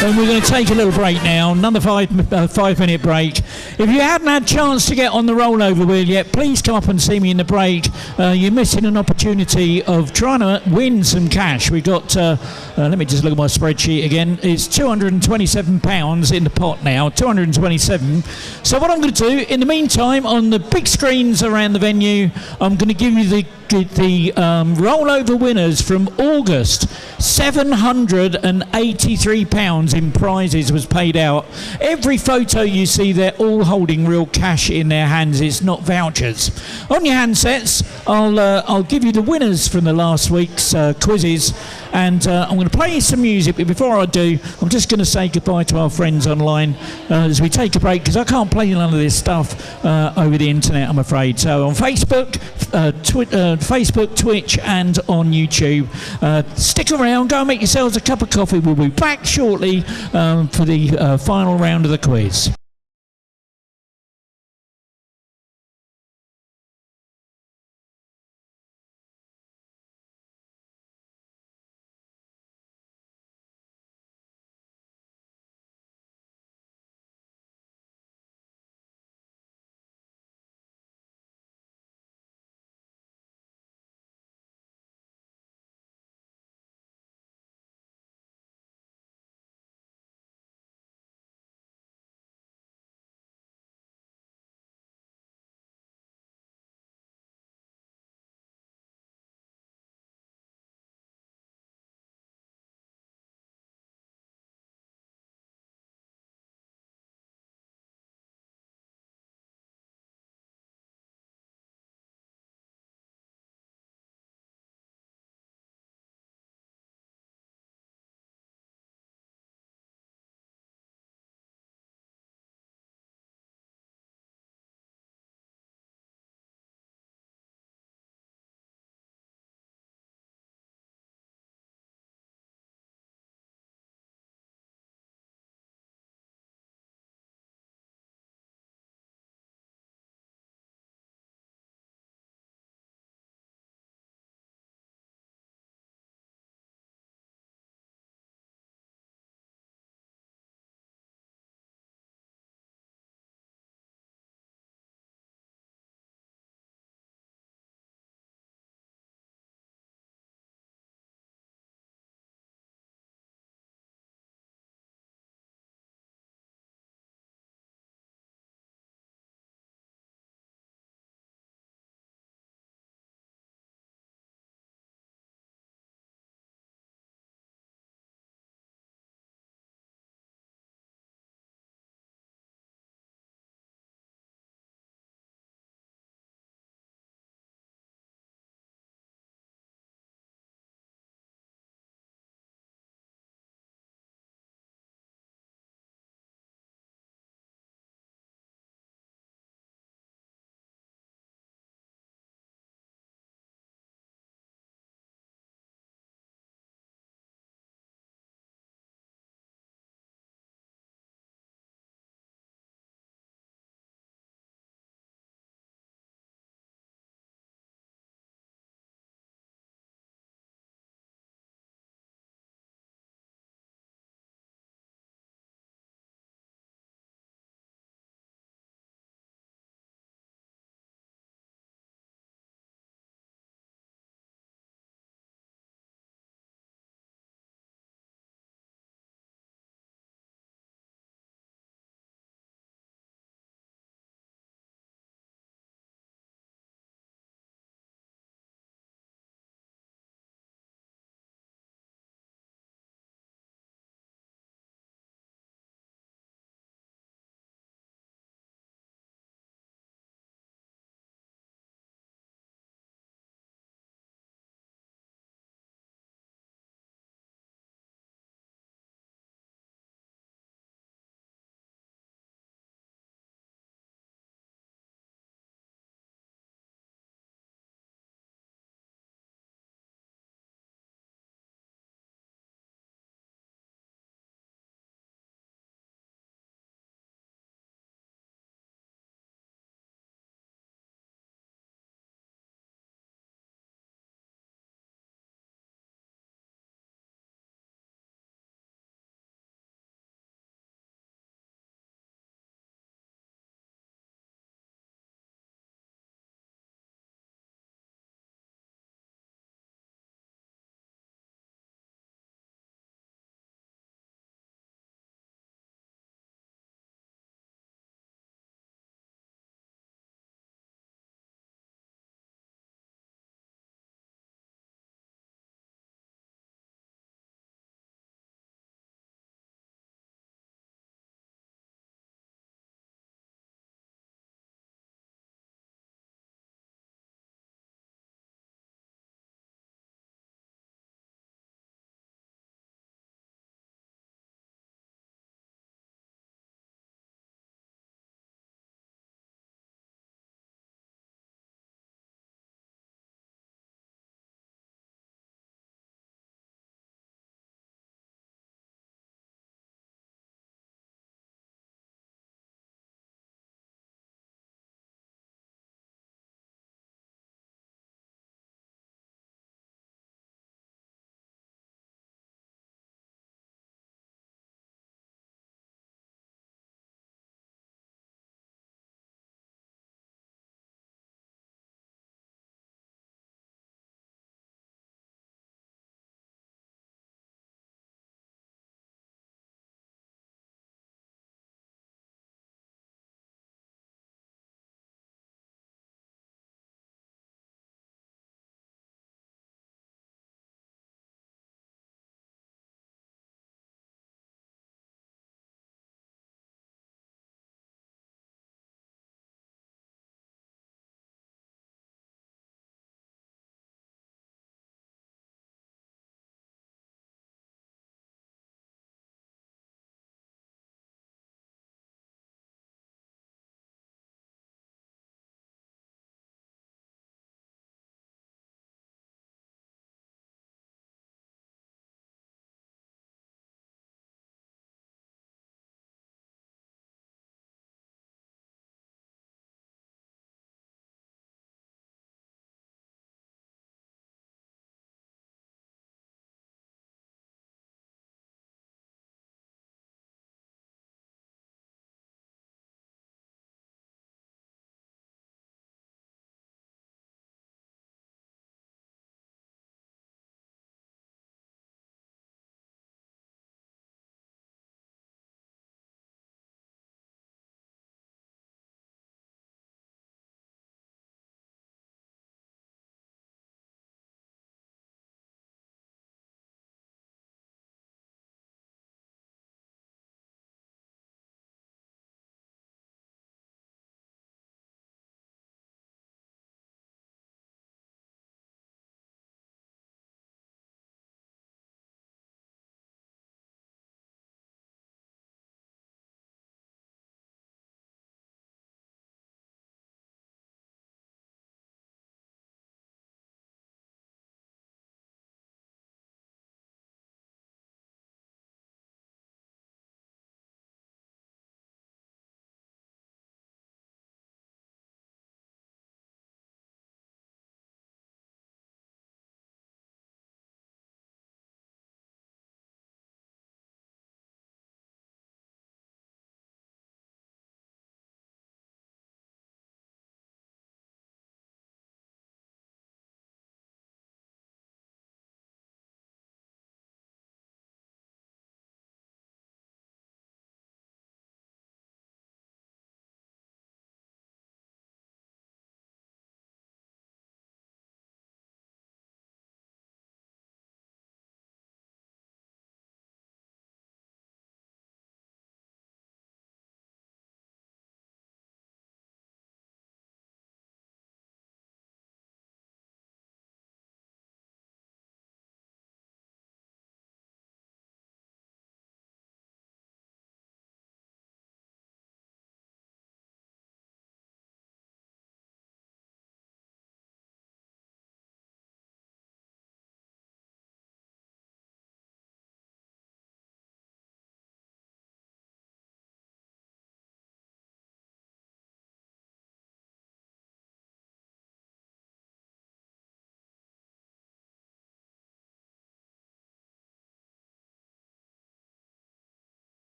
And we're going to take a little break now, another 5-minute break. If you haven't had a chance to get on the rollover wheel yet, please come up and see me in the break. You're missing an opportunity of trying to win some cash. We've got, let me just look at my spreadsheet again. It's £227 in the pot now, 227. So what I'm going to do, in the meantime, on the big screens around the venue, I'm going to give you the rollover winners from August. £783 in prizes was paid out. Every photo you see, they're all holding real cash in their hands. It's not vouchers. On your handsets, I'll give you the winners from the last week's quizzes, and I'm going to play you some music. But before I do, I'm just going to say goodbye to our friends online as we take a break, because I can't play none of this stuff over the internet, I'm afraid. So on Facebook, Twitch, and on YouTube. Stick around, go and make yourselves a cup of coffee. We'll be back shortly for the final round of the quiz.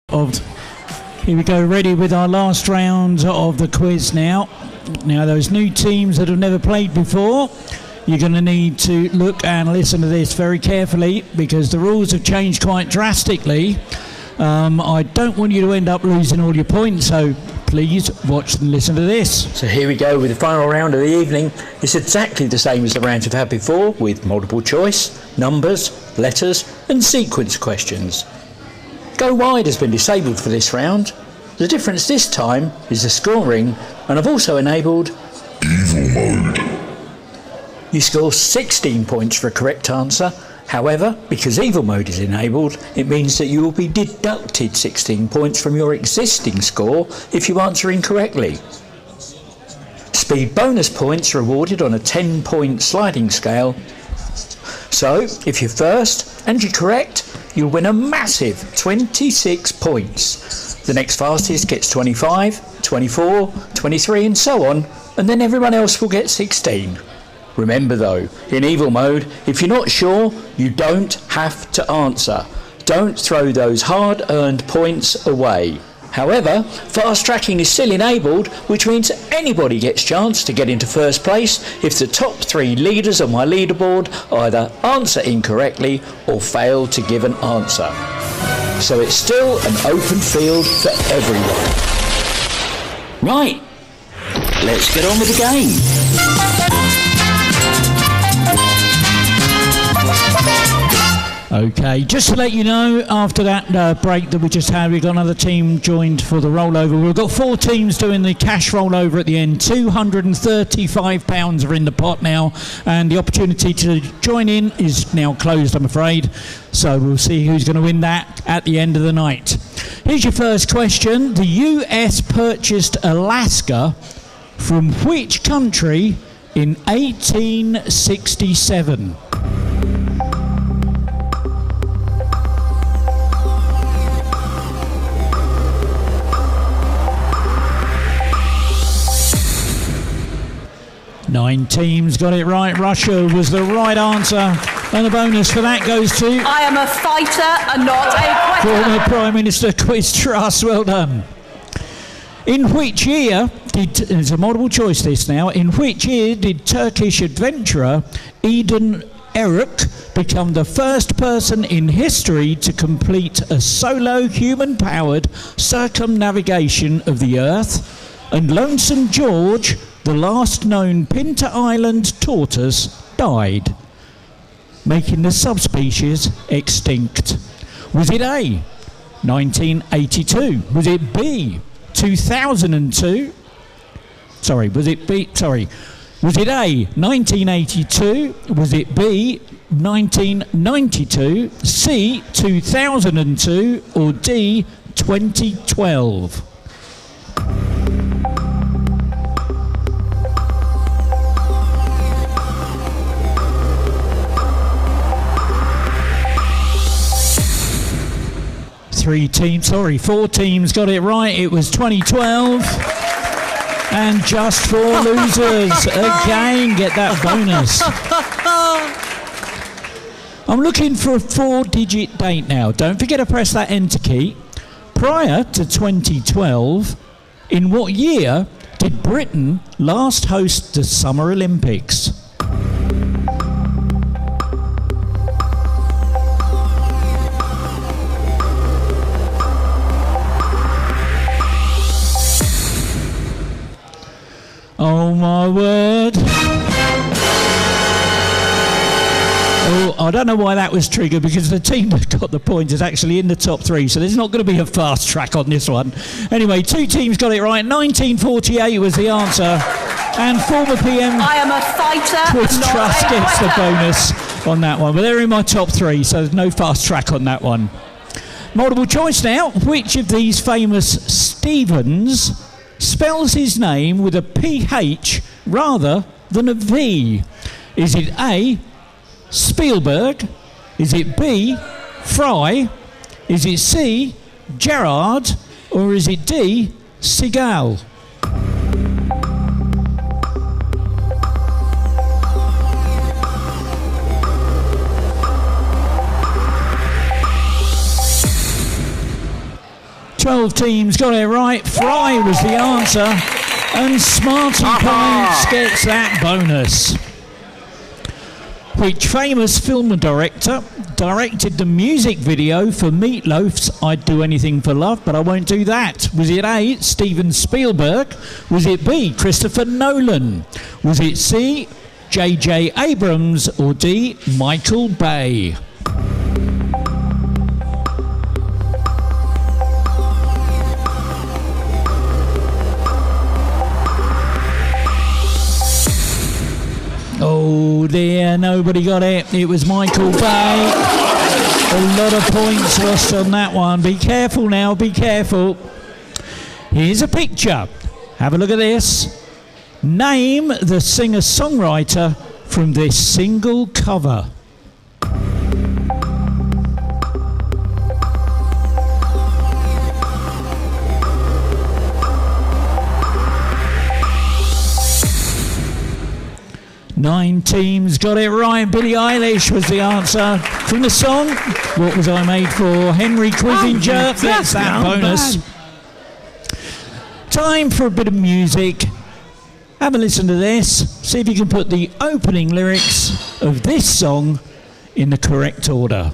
Here we go, ready with our last round of the quiz now. Now, those new teams that have never played before, you're going to need to look and listen to this very carefully because the rules have changed quite drastically. I don't want you to end up losing all your points, so please watch and listen to this. So here we go with the final round of the evening. It's exactly the same as the rounds we've had before, with multiple choice, numbers, letters and sequence questions. Go wide has been disabled for this round. The difference this time is the scoring, and I've also enabled Evil Mode. You score 16 points for a correct answer. However, because Evil Mode is enabled, it means that you will be deducted 16 points from your existing score if you answer incorrectly. Speed bonus points are awarded on a 10-point sliding scale. So, if you're first and you're correct, you'll win a massive 26 points. The next fastest gets 25, 24, 23 and so on, and then everyone else will get 16. Remember though, in Evil Mode, if you're not sure, you don't have to answer. Don't throw those hard-earned points away. However, fast tracking is still enabled, which means anybody gets a chance to get into first place if the top 3 leaders on my leaderboard either answer incorrectly or fail to give an answer. So it's still an open field for everyone. Right, let's get on with the game. Okay, just to let you know, after that break that we just had, we've got another team joined for the rollover. We've got 4 teams doing the cash rollover at the end. £235 are in the pot now, and the opportunity to join in is now closed, I'm afraid. So we'll see who's going to win that at the end of the night. Here's your first question. The US purchased Alaska from which country in 1867? Nine teams got it right. Russia was the right answer. And the bonus for that goes to... I am a fighter and not a quitter. Former Prime Minister Quiz Truss. Well done. In which year did... It's a multiple choice this now. In which year did Turkish adventurer Eden Eruk become the first person in history to complete a solo human-powered circumnavigation of the Earth, and Lonesome George, the last known Pinta Island tortoise, died, making the subspecies extinct? Was it A, 1982? Was it B, 2002? Was it A, 1982? Was it B, 1992? C, 2002? Or D, 2012? Four teams got it right. It was 2012. And just for losers, again, get that bonus. I'm looking for a 4-digit date now. Don't forget to press that enter key. Prior to 2012, in what year did Britain last host the Summer Olympics? Oh my word. Oh, I don't know why that was triggered, because the team that got the point is actually in the top 3, so there's not going to be a fast track on this one. Anyway, 2 teams got it right. 1948 was the answer. And former PM... I am a fighter, Quiz not Trust a gets the quitter. bonus on that one. But they're in my top 3, so there's no fast track on that one. Multiple choice now. Which of these famous Stevens spells his name with a PH rather than a V? Is it A, Spielberg? Is it B, Fry? Is it C, Gerard? Or is it D, Seagal? 12 teams got it right. Fry was the answer. And Smarty Points gets that bonus. Which famous film director directed the music video for Meatloaf's I'd Do Anything for Love, but I won't do that? Was it A, Steven Spielberg? Was it B, Christopher Nolan? Was it C, J.J. Abrams? Or D, Michael Bay? Oh dear, nobody got it. It was Michael Bay. A lot of points lost on that one. Be careful now, be careful. Here's a picture. Have a look at this. Name the singer-songwriter from this single cover. Nine teams got it right. Billie Eilish was the answer. From the song, What Was I Made For? Henry Quissinger gets that bonus. Time for a bit of music. Have a listen to this. See if you can put the opening lyrics of this song in the correct order.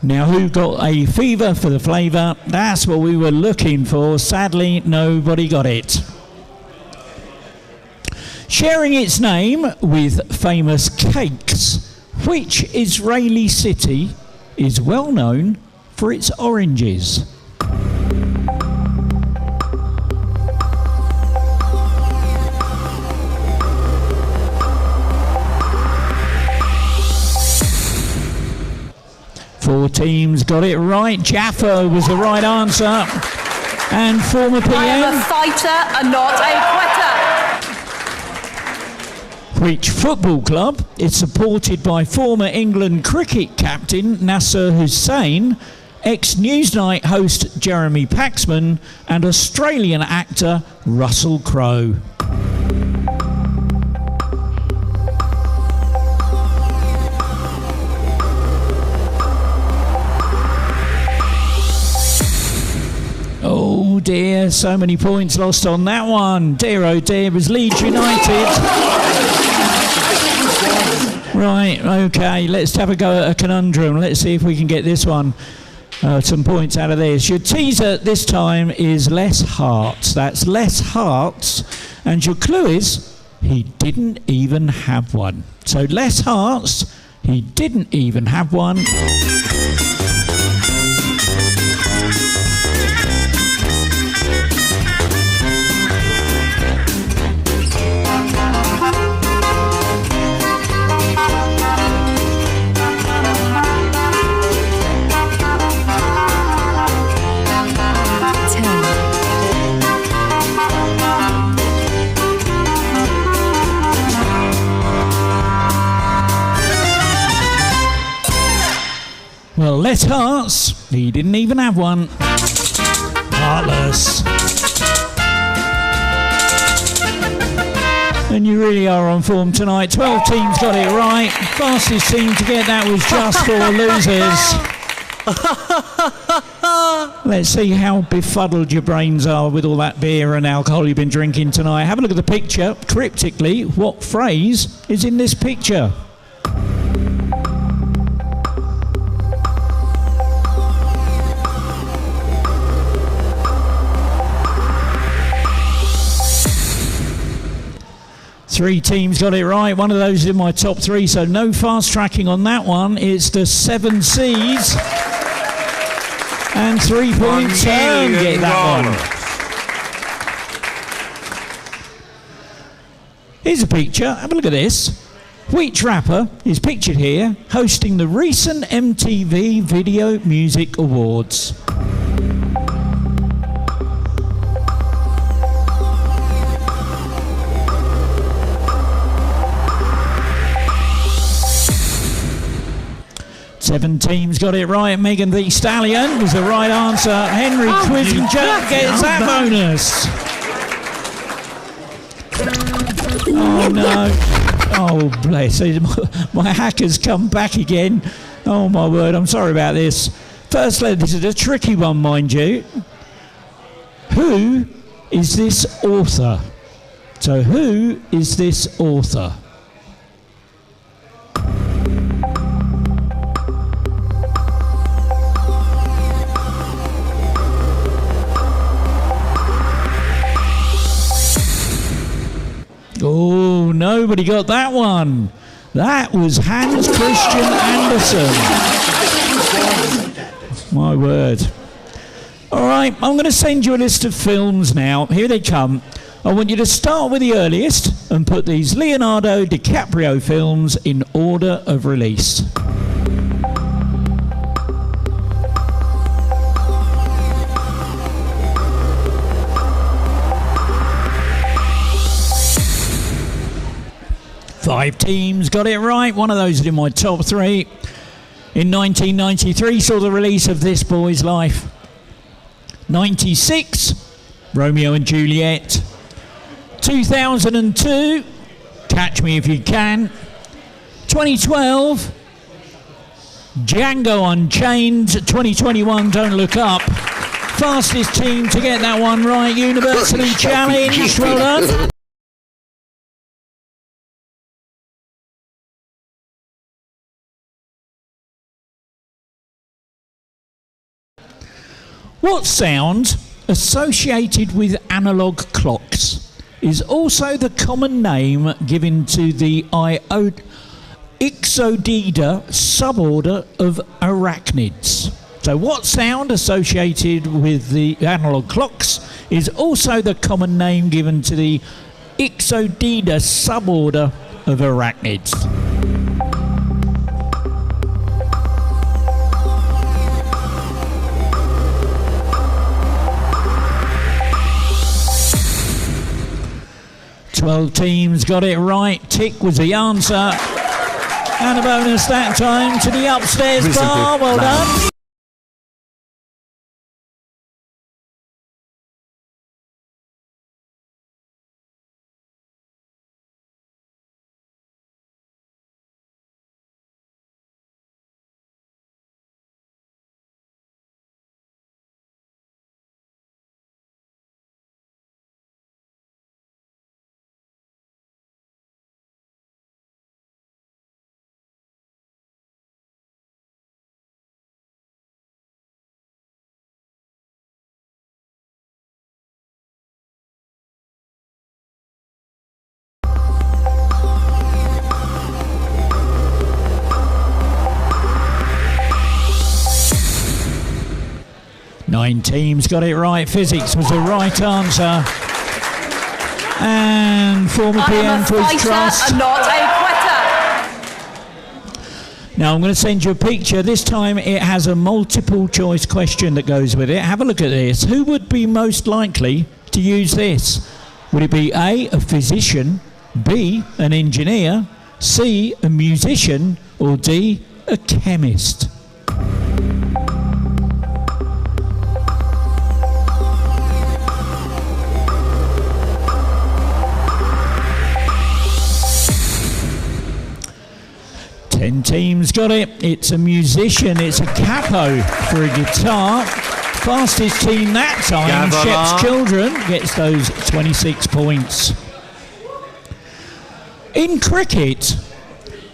Now, who got a fever for the flavour? That's what we were looking for. Sadly, nobody got it. Sharing its name with famous cakes, which Israeli city is well known for its oranges? Four teams got it right. Jaffa was the right answer. And former PM. I am a fighter and not a quitter. Which football club is supported by former England cricket captain Nasser Hussain, ex-Newsnight host Jeremy Paxman, and Australian actor Russell Crowe? Oh dear, so many points lost on that one. Dear oh dear, it was Leeds United. Right, okay, let's have a go at a conundrum. Let's see if we can get this one, some points out of this. Your teaser this time is less hearts. That's less hearts. And your clue is, he didn't even have one. So less hearts, he didn't even have one. Well, less hearts. He didn't even have one. Heartless. And you really are on form tonight. 12 teams got it right. Fastest team to get that was just 4 losers. Let's see how befuddled your brains are with all that beer and alcohol you've been drinking tonight. Have a look at the picture. Cryptically, what phrase is in this picture? Three teams got it right. One of those is in my top 3, so no fast tracking on that one. It's the 7 C's. And 3 points. Get that one. Here's a picture. Have a look at this. Which rapper is pictured here hosting the recent MTV Video Music Awards? Seven teams got it right. Megan Thee Stallion was the right answer. Henry Quizzing Jerk gets that bonus. Oh no. Oh bless. My hacker's come back again. Oh my word, I'm sorry about this. First letter, this is a tricky one, mind you. Who is this author? So who is this author? Oh, nobody got that one. That was Hans Christian Andersen. My word. All right, I'm going to send you a list of films now. Here they come. I want you to start with the earliest and put these Leonardo DiCaprio films in order of release. Five teams got it right. One of those is in my top three. In 1993 saw the release of This Boy's Life. 96, Romeo and Juliet. 2002, Catch Me If You Can. 2012, Django Unchained. 2021, Don't Look Up. Fastest team to get that one right, University Challenge. Well done. What sound associated with analog clocks is also the common name given to the Ixodida suborder of arachnids? So what sound associated with the analog clocks is also the common name given to the Ixodida suborder of arachnids? Twelve teams got it right. Tick was the answer. And a bonus that time to the upstairs bar. Well done. Nine teams got it right. Physics was the right answer. And former PM Quiz Trust. And not a quitter. Now I'm going to send you a picture. This time it has a multiple choice question that goes with it. Have a look at this. Who would be most likely to use this? Would it be A, a physician, B, an engineer, C, a musician, or D, a chemist? Ten teams got it. It's a musician. It's a capo for a guitar. Fastest team that time, Shep's Children, gets those 26 points. In cricket,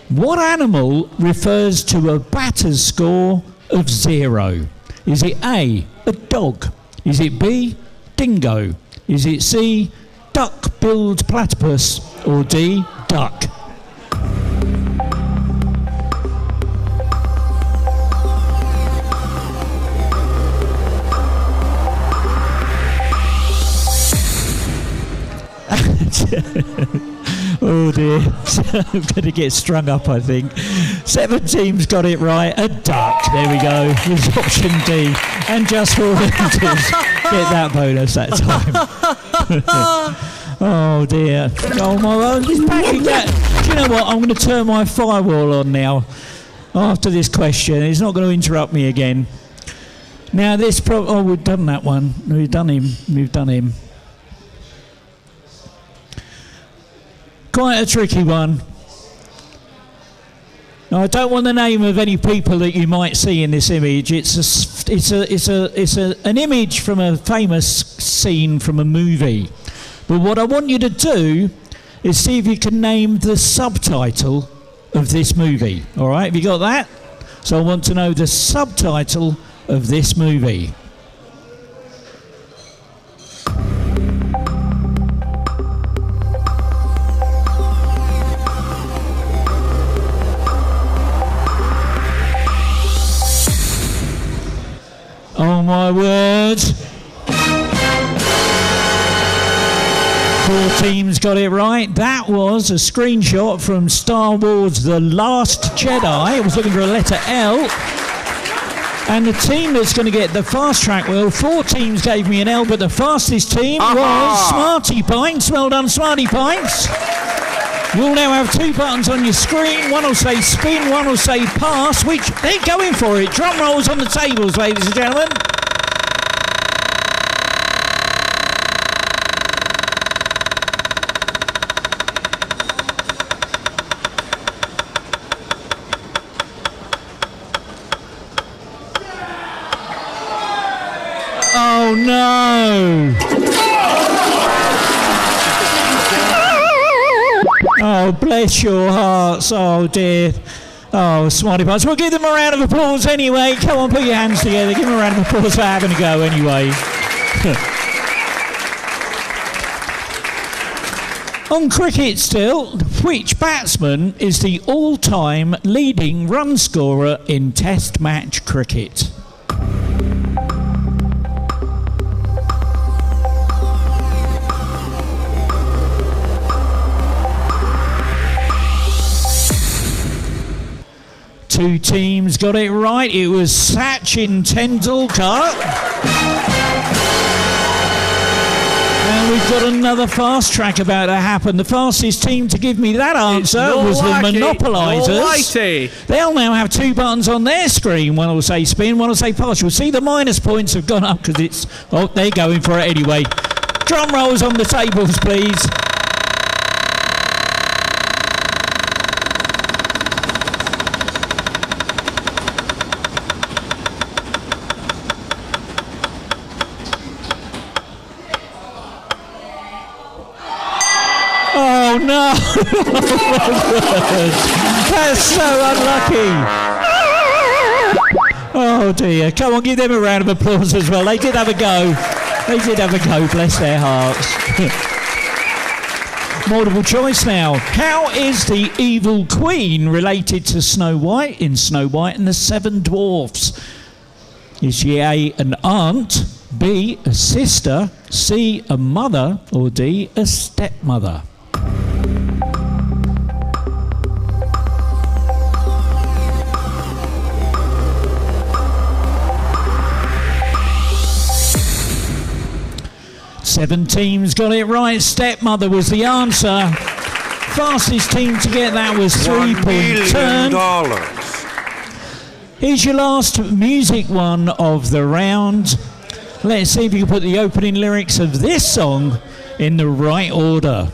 what animal refers to a batter's score of 0? Is it A, a dog? Is it B, dingo? Is it C, duck-billed platypus? Or D, duck? Oh dear, I'm going to get strung up, I think. 7 teams got it right. A duck, there we go, was option D. And just 4 letters get that bonus that time. Oh dear. Oh my God, just packing that. Do you know what, I'm going to turn my firewall on now after this question. It's not going to interrupt me again. Now this oh, we've done that one. We've done him. Quite a tricky one. Now, I don't want the name of any people that you might see in this image. It's an image from a famous scene from a movie. But what I want you to do is see if you can name the subtitle of this movie. All right, have you got that? So I want to know the subtitle of this movie. Oh my word. 4 teams got it right. That was a screenshot from Star Wars The Last Jedi. I was looking for a letter L. And the team that's going to get the fast track wheel, 4 teams gave me an L, but the fastest team was Smarty Pints. Well done, Smarty Pints. You'll now have 2 buttons on your screen. One will say spin, one will say pass, which they're going for it. Drum rolls on the tables, ladies and gentlemen. Oh no! Oh, bless your hearts. Oh, dear. Oh, Smarty Pants. We'll give them a round of applause anyway. Come on, put your hands together. Give them a round of applause for having a go anyway. On cricket still, which batsman is the all-time leading run scorer in Test match cricket? Two teams got it right. It was Sachin Tendulkar. And we've got another fast track about to happen. The fastest team to give me that answer was the Monopolisers. They'll now have 2 buttons on their screen. One will say spin, one will say pass. You'll see the minus points have gone up because it's... Oh, they're going for it anyway. Drum rolls on the tables, please. Oh no! That's so unlucky. Oh dear. Come on, give them a round of applause as well. They did have a go. Bless their hearts. Multiple choice now. How is the evil queen related to Snow White in Snow White and the 7 Dwarfs? Is she A, an aunt, B, a sister, C, a mother, or D, a stepmother? Seven teams got it right. Stepmother was the answer. Fastest team to get that was 3-point turn. Here's your last music one of the round. Let's see if you can put the opening lyrics of this song in the right order.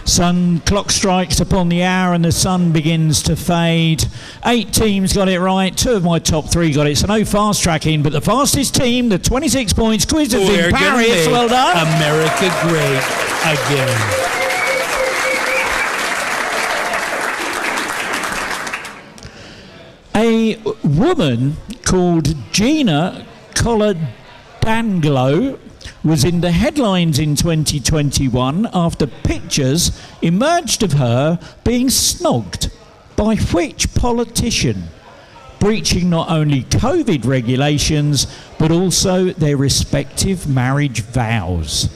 Sun clock strikes upon the hour and the sun begins to fade. 8 teams got it right. 2 of my top 3 got it. So no fast tracking, but the fastest team, the 26 points, quiz has been Paris. Well done. America great again. A woman called Gina Coladanglo was in the headlines in 2021 after pictures emerged of her being snogged by which politician, breaching not only COVID regulations but also their respective marriage vows.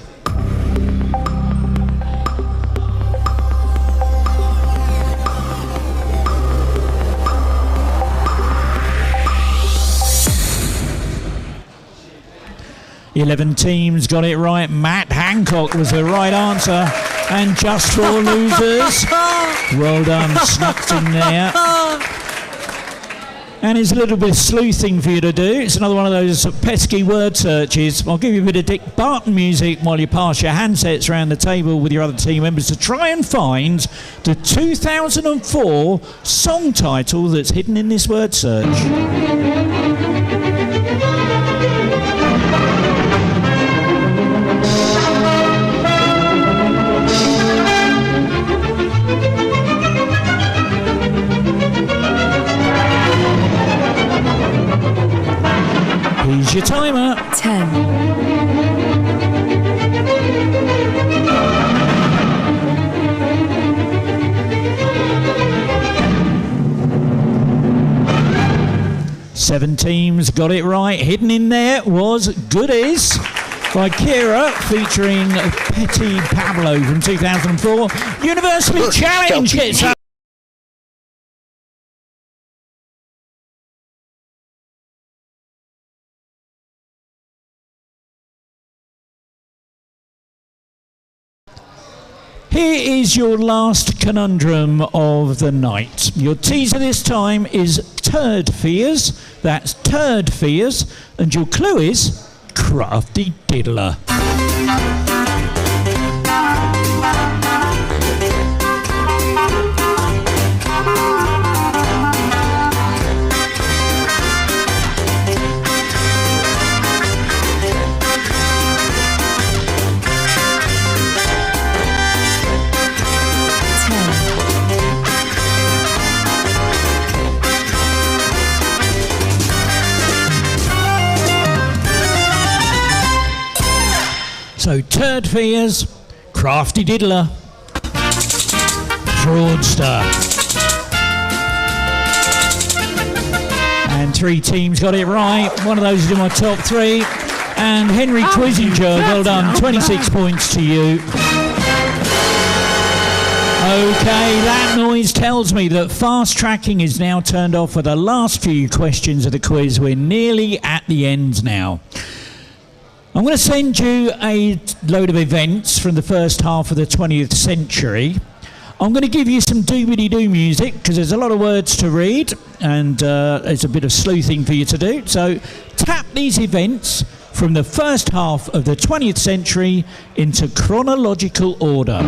The 11 teams got it right. Matt Hancock was the right answer. And just for losers. Well done, snuck in there. And it's a little bit of sleuthing for you to do. It's another one of those pesky word searches. I'll give you a bit of Dick Barton music while you pass your handsets around the table with your other team members to try and find the 2004 song title that's hidden in this word search. Here's your timer. 10, 7 teams got it right. Hidden in there was Goodies by Kira, featuring Petty Pablo from 2004. Universally Challenge gets up. Here is your last conundrum of the night. Your teaser this time is turd fears. That's turd fears. And your clue is crafty diddler. So, turd fears, crafty diddler, fraudster. And 3 teams got it right. One of those is in my top 3. And Henry Quizinger, well done. 26 points to you. Okay, that noise tells me that fast tracking is now turned off for the last few questions of the quiz. We're nearly at the end now. I'm going to send you a load of events from the first half of the 20th century. I'm going to give you some doobity-doo music because there's a lot of words to read and there's a bit of sleuthing for you to do. So tap these events from the first half of the 20th century into chronological order.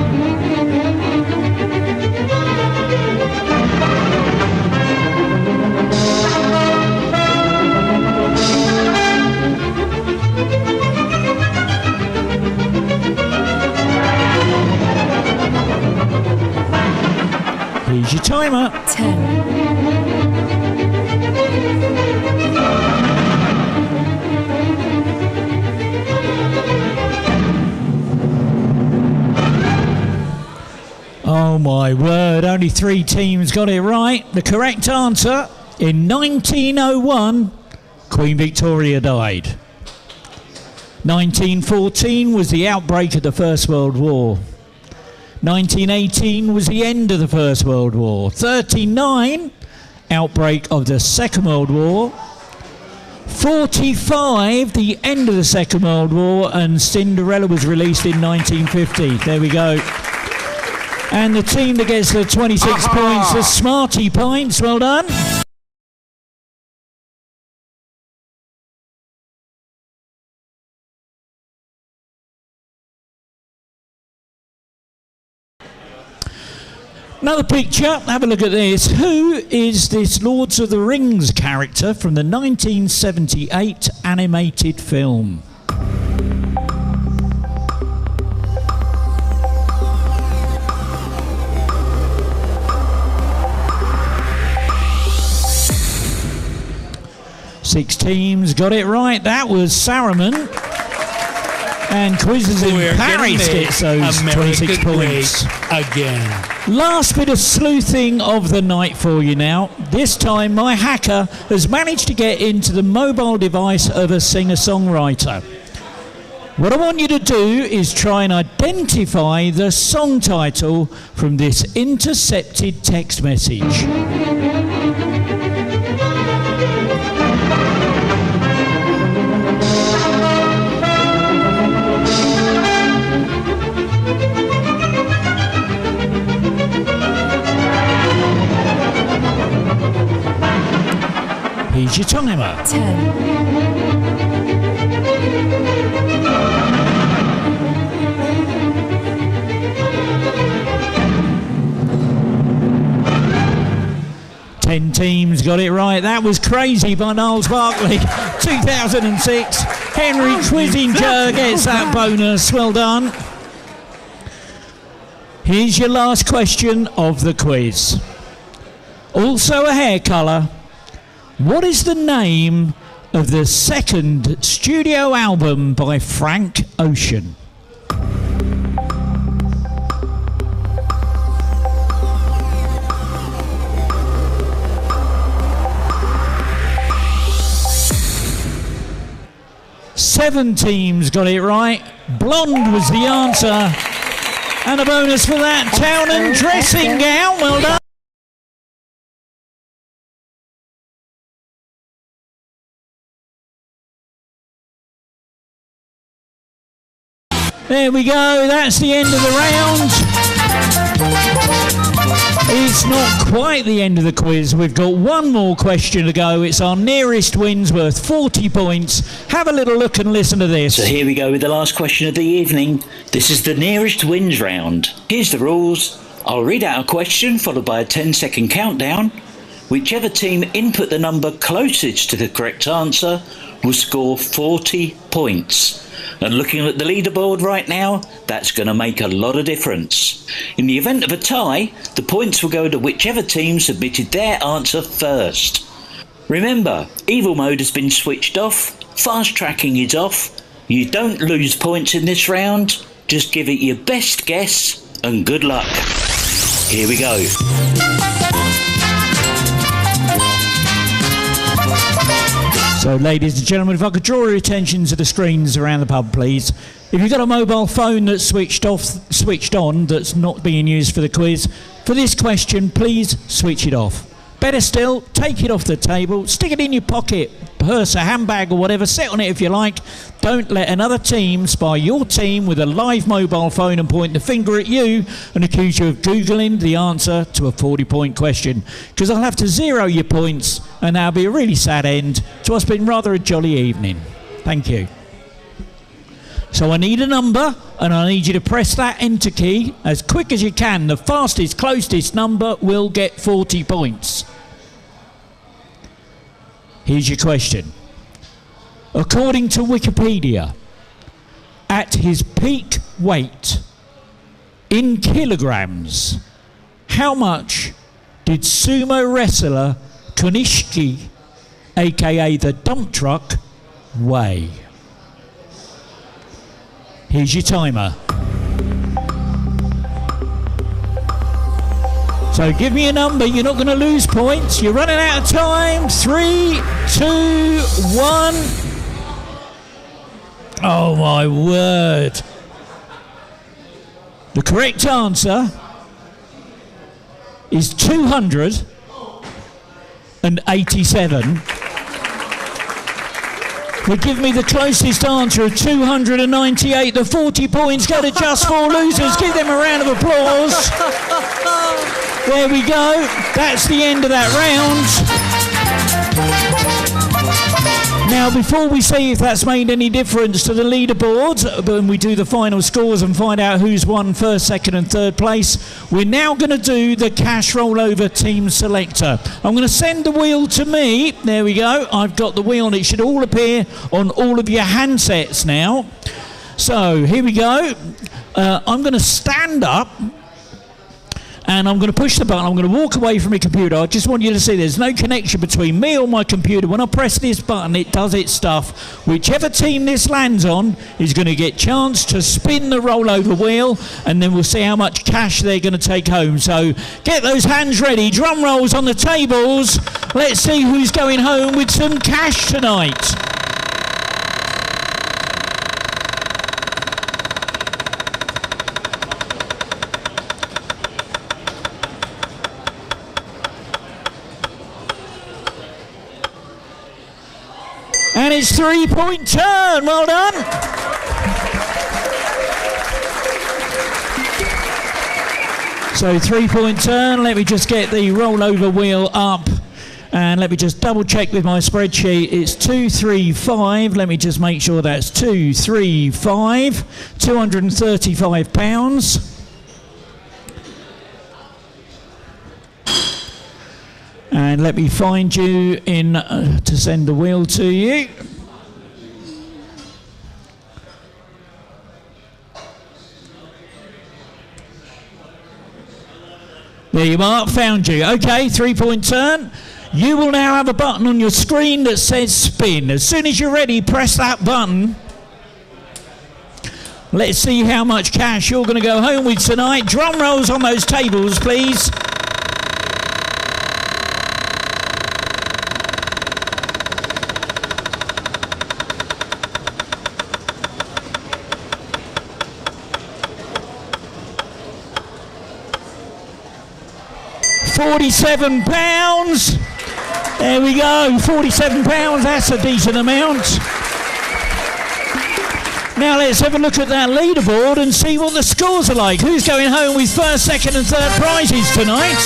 Here's your timer. 10, 'Oh my word, only 3 teams got it right. The correct answer, in 1901, Queen Victoria died. 1914 was the outbreak of the First World War. 1918 was the end of the First World War. 39, outbreak of the Second World War. 45, the end of the Second World War, and Cinderella was released in 1950. There we go. And the team that gets the 26 points, the Smarty Pints, well done. Another picture, have a look at this. Who is this Lords of the Rings character from the 1978 animated film? Six teams got it right. That was Saruman. And Quizzes in Paris gets those 26 points. Again. Last bit of sleuthing of the night for you now. This time my hacker has managed to get into the mobile device of a singer-songwriter. What I want you to do is try and identify the song title from this intercepted text message. Here's your timer. 10, 10 teams got it right. That was Crazy by Niles Barkley, 2006. Henry Quizzinger gets that bonus. Well done. Here's your last question of the quiz. Also a hair colour. What is the name of the second studio album by Frank Ocean? Seven teams got it right. Blonde was the answer. And a bonus for that. Town and dressing gown. Well done. There we go, that's the end of the round. It's not quite the end of the quiz. We've got one more question to go. It's our nearest wins worth 40 points. Have a little look and listen to this. So here we go with the last question of the evening. This is the nearest wins round. Here's the rules. I'll read out a question followed by a 10-second countdown. Whichever team input the number closest to the correct answer will score 40 points. And looking at the leaderboard right now, that's going to make a lot of difference. In the event of a tie, the points will go to whichever team submitted their answer first. Remember, evil mode has been switched off, fast tracking is off, you don't lose points in this round, just give it your best guess and good luck. Here we go. So, ladies and gentlemen, if I could draw your attention to the screens around the pub, please. If you've got a mobile phone that's switched on, that's not being used for the quiz, for this question, please switch it off. Better still, take it off the table, stick it in your pocket, purse, a handbag or whatever, sit on it if you like. Don't let another team spy your team with a live mobile phone and point the finger at you and accuse you of Googling the answer to a 40-point question. Because I'll have to zero your points and that'll be a really sad end to what's been rather a jolly evening. Thank you. So I need a number and I need you to press that enter key as quick as you can. The fastest, closest number will get 40 points. Here's your question. According to Wikipedia, at his peak weight in kilograms, how much did sumo wrestler Konishiki, aka the dump truck, weigh? Here's your timer. So give me a number, you're not going to lose points. You're running out of time. 3, 2, 1. Oh my word. The correct answer is 287. But give me the closest answer of 298. The 40 points go to just 4 losers. Give them a round of applause. There we go. That's the end of that round. Now, before we see if that's made any difference to the leaderboard, when we do the final scores and find out who's won first, second and third place, we're now going to do the cash rollover team selector. I'm going to send the wheel to me. There we go. I've got the wheel and it should all appear on all of your handsets now. So, here we go. I'm going to stand up. And I'm going to push the button. I'm going to walk away from my computer. I just want you to see there's no connection between me or my computer. When I press this button, it does its stuff. Whichever team this lands on is going to get chance to spin the rollover wheel, and then we'll see how much cash they're going to take home. So get those hands ready. Drum rolls on the tables. Let's see who's going home with some cash tonight. And it's 3-point turn. Well done. So 3-point turn. Let me just get the rollover wheel up. And let me just double check with my spreadsheet. It's 235. Let me just make sure that's 235. £235. And let me find you in to send the wheel to you. There you are, found you. Okay, 3-point turn. You will now have a button on your screen that says spin. As soon as you're ready, press that button. Let's see how much cash you're going to go home with tonight. Drum rolls on those tables, please. £47. There we go, £47, that's a decent amount. Now let's have a look at that leaderboard and see what the scores are like. Who's going home with first, second and third prizes tonight?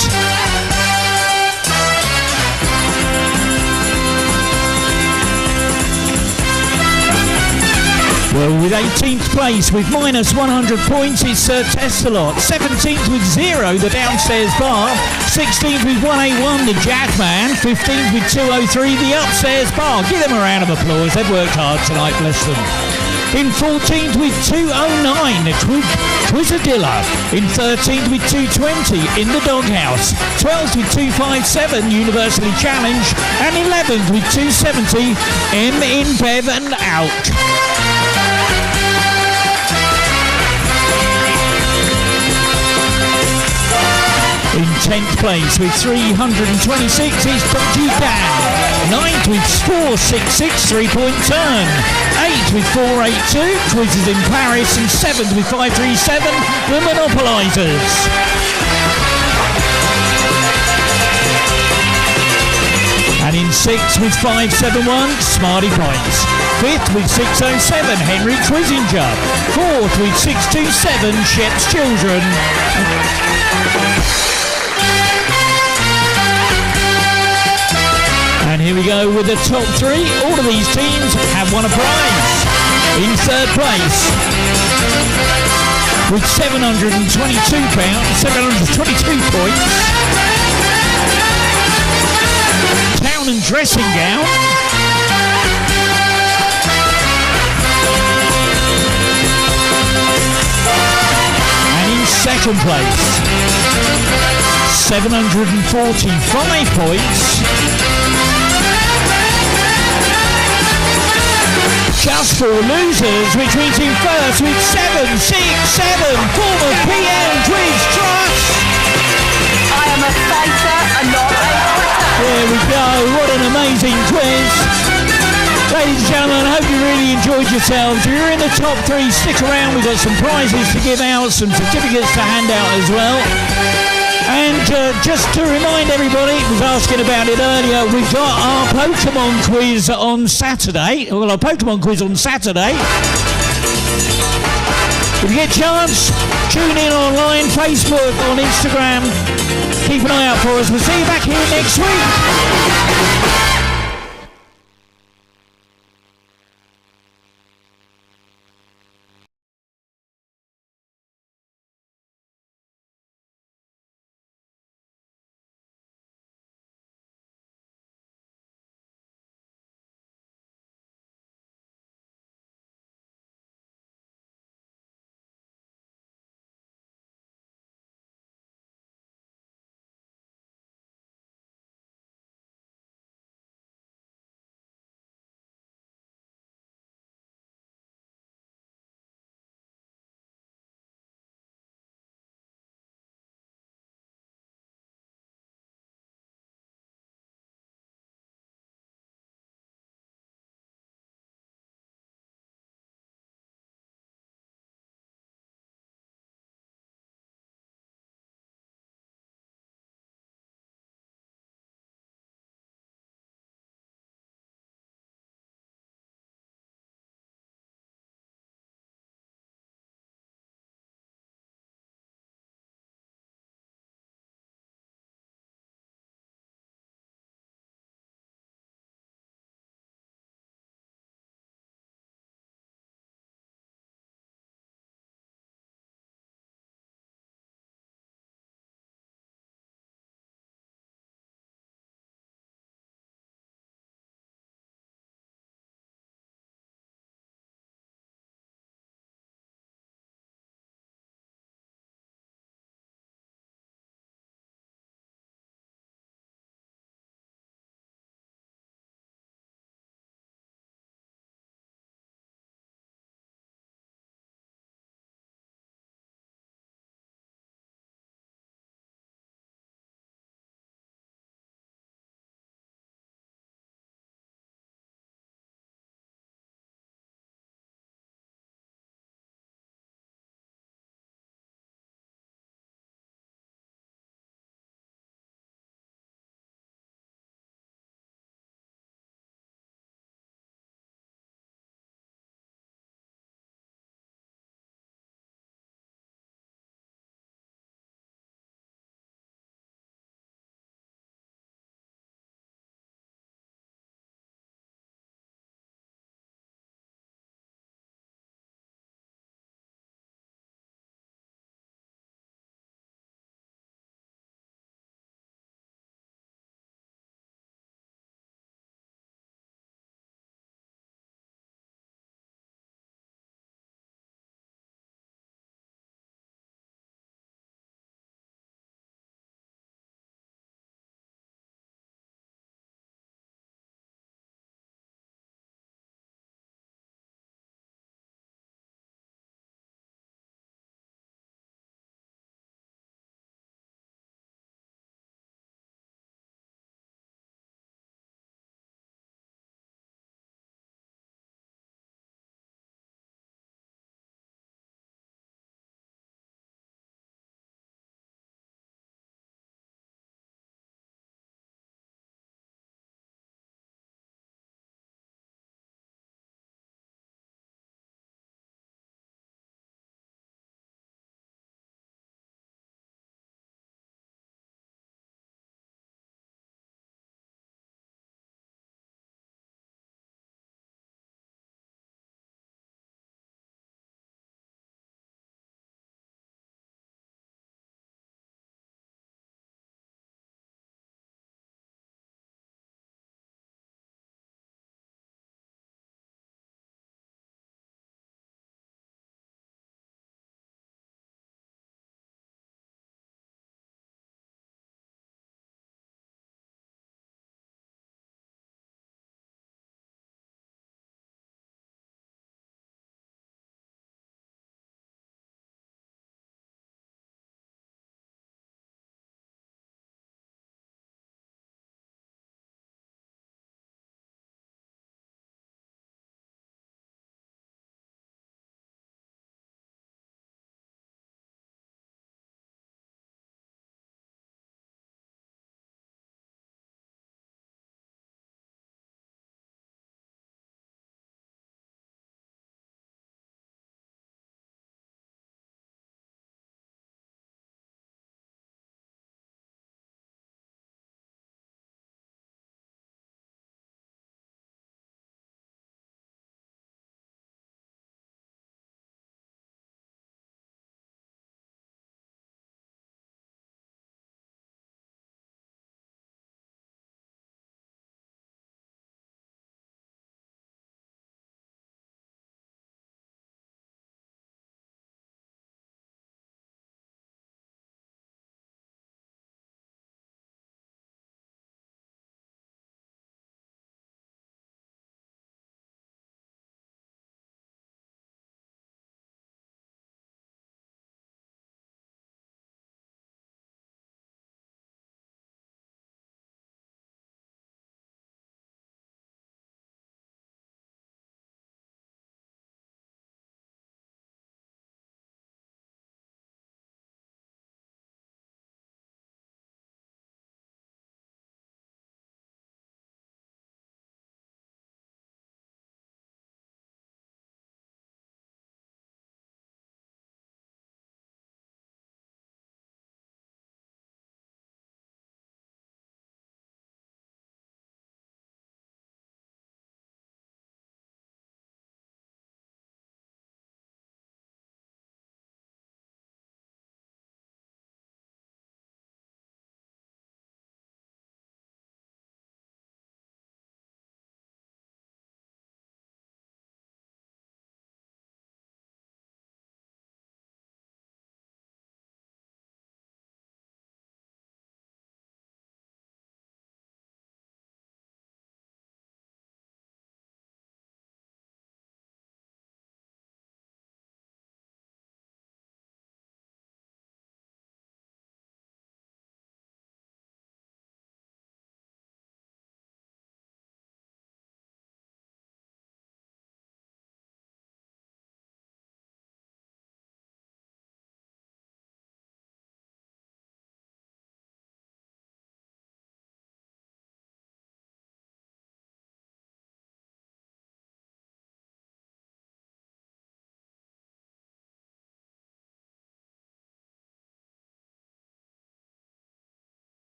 Well, with 18th place with minus 100 points, it's Tessalot. 17th with 0, the downstairs bar. 16th with 181, the Jackman. 15th with 203, the upstairs bar. Give them a round of applause. They've worked hard tonight, bless them. In 14th with 209, the Quizadilla. In 13th with 220, in the Doghouse. 12th with 257, Universally Challenged. And 11th with 270, M in Bev and Out. In 10th place with 326 is Dodgy Dan. 9th with 466, 3-point turn. 8th with 482, Quizzes in Paris. And 7th with 537, the Monopolizers. And in 6th with 571, Smarty Points. 5th with 607, Henry Quizinger. 4th with 627, Shep's Children. And here we go with the top 3. All of these teams have won a prize. In third place, with £722, 722 points, Town and Dressing Gown. And in second place, 745 points, Just for Losers, which means in first with 767, former PM Quiz Trust. I am a fighter and not a quitter. There we go, what an amazing quiz. Ladies and gentlemen, I hope you really enjoyed yourselves. If you're in the top 3, stick around. We've got some prizes to give out, some certificates to hand out as well. And just to remind everybody, I was asking about it earlier, we've got our Pokemon quiz on Saturday. Well, our Pokemon quiz on Saturday. If you get a chance, tune in online, Facebook, on Instagram. Keep an eye out for us. We'll see you back here next week.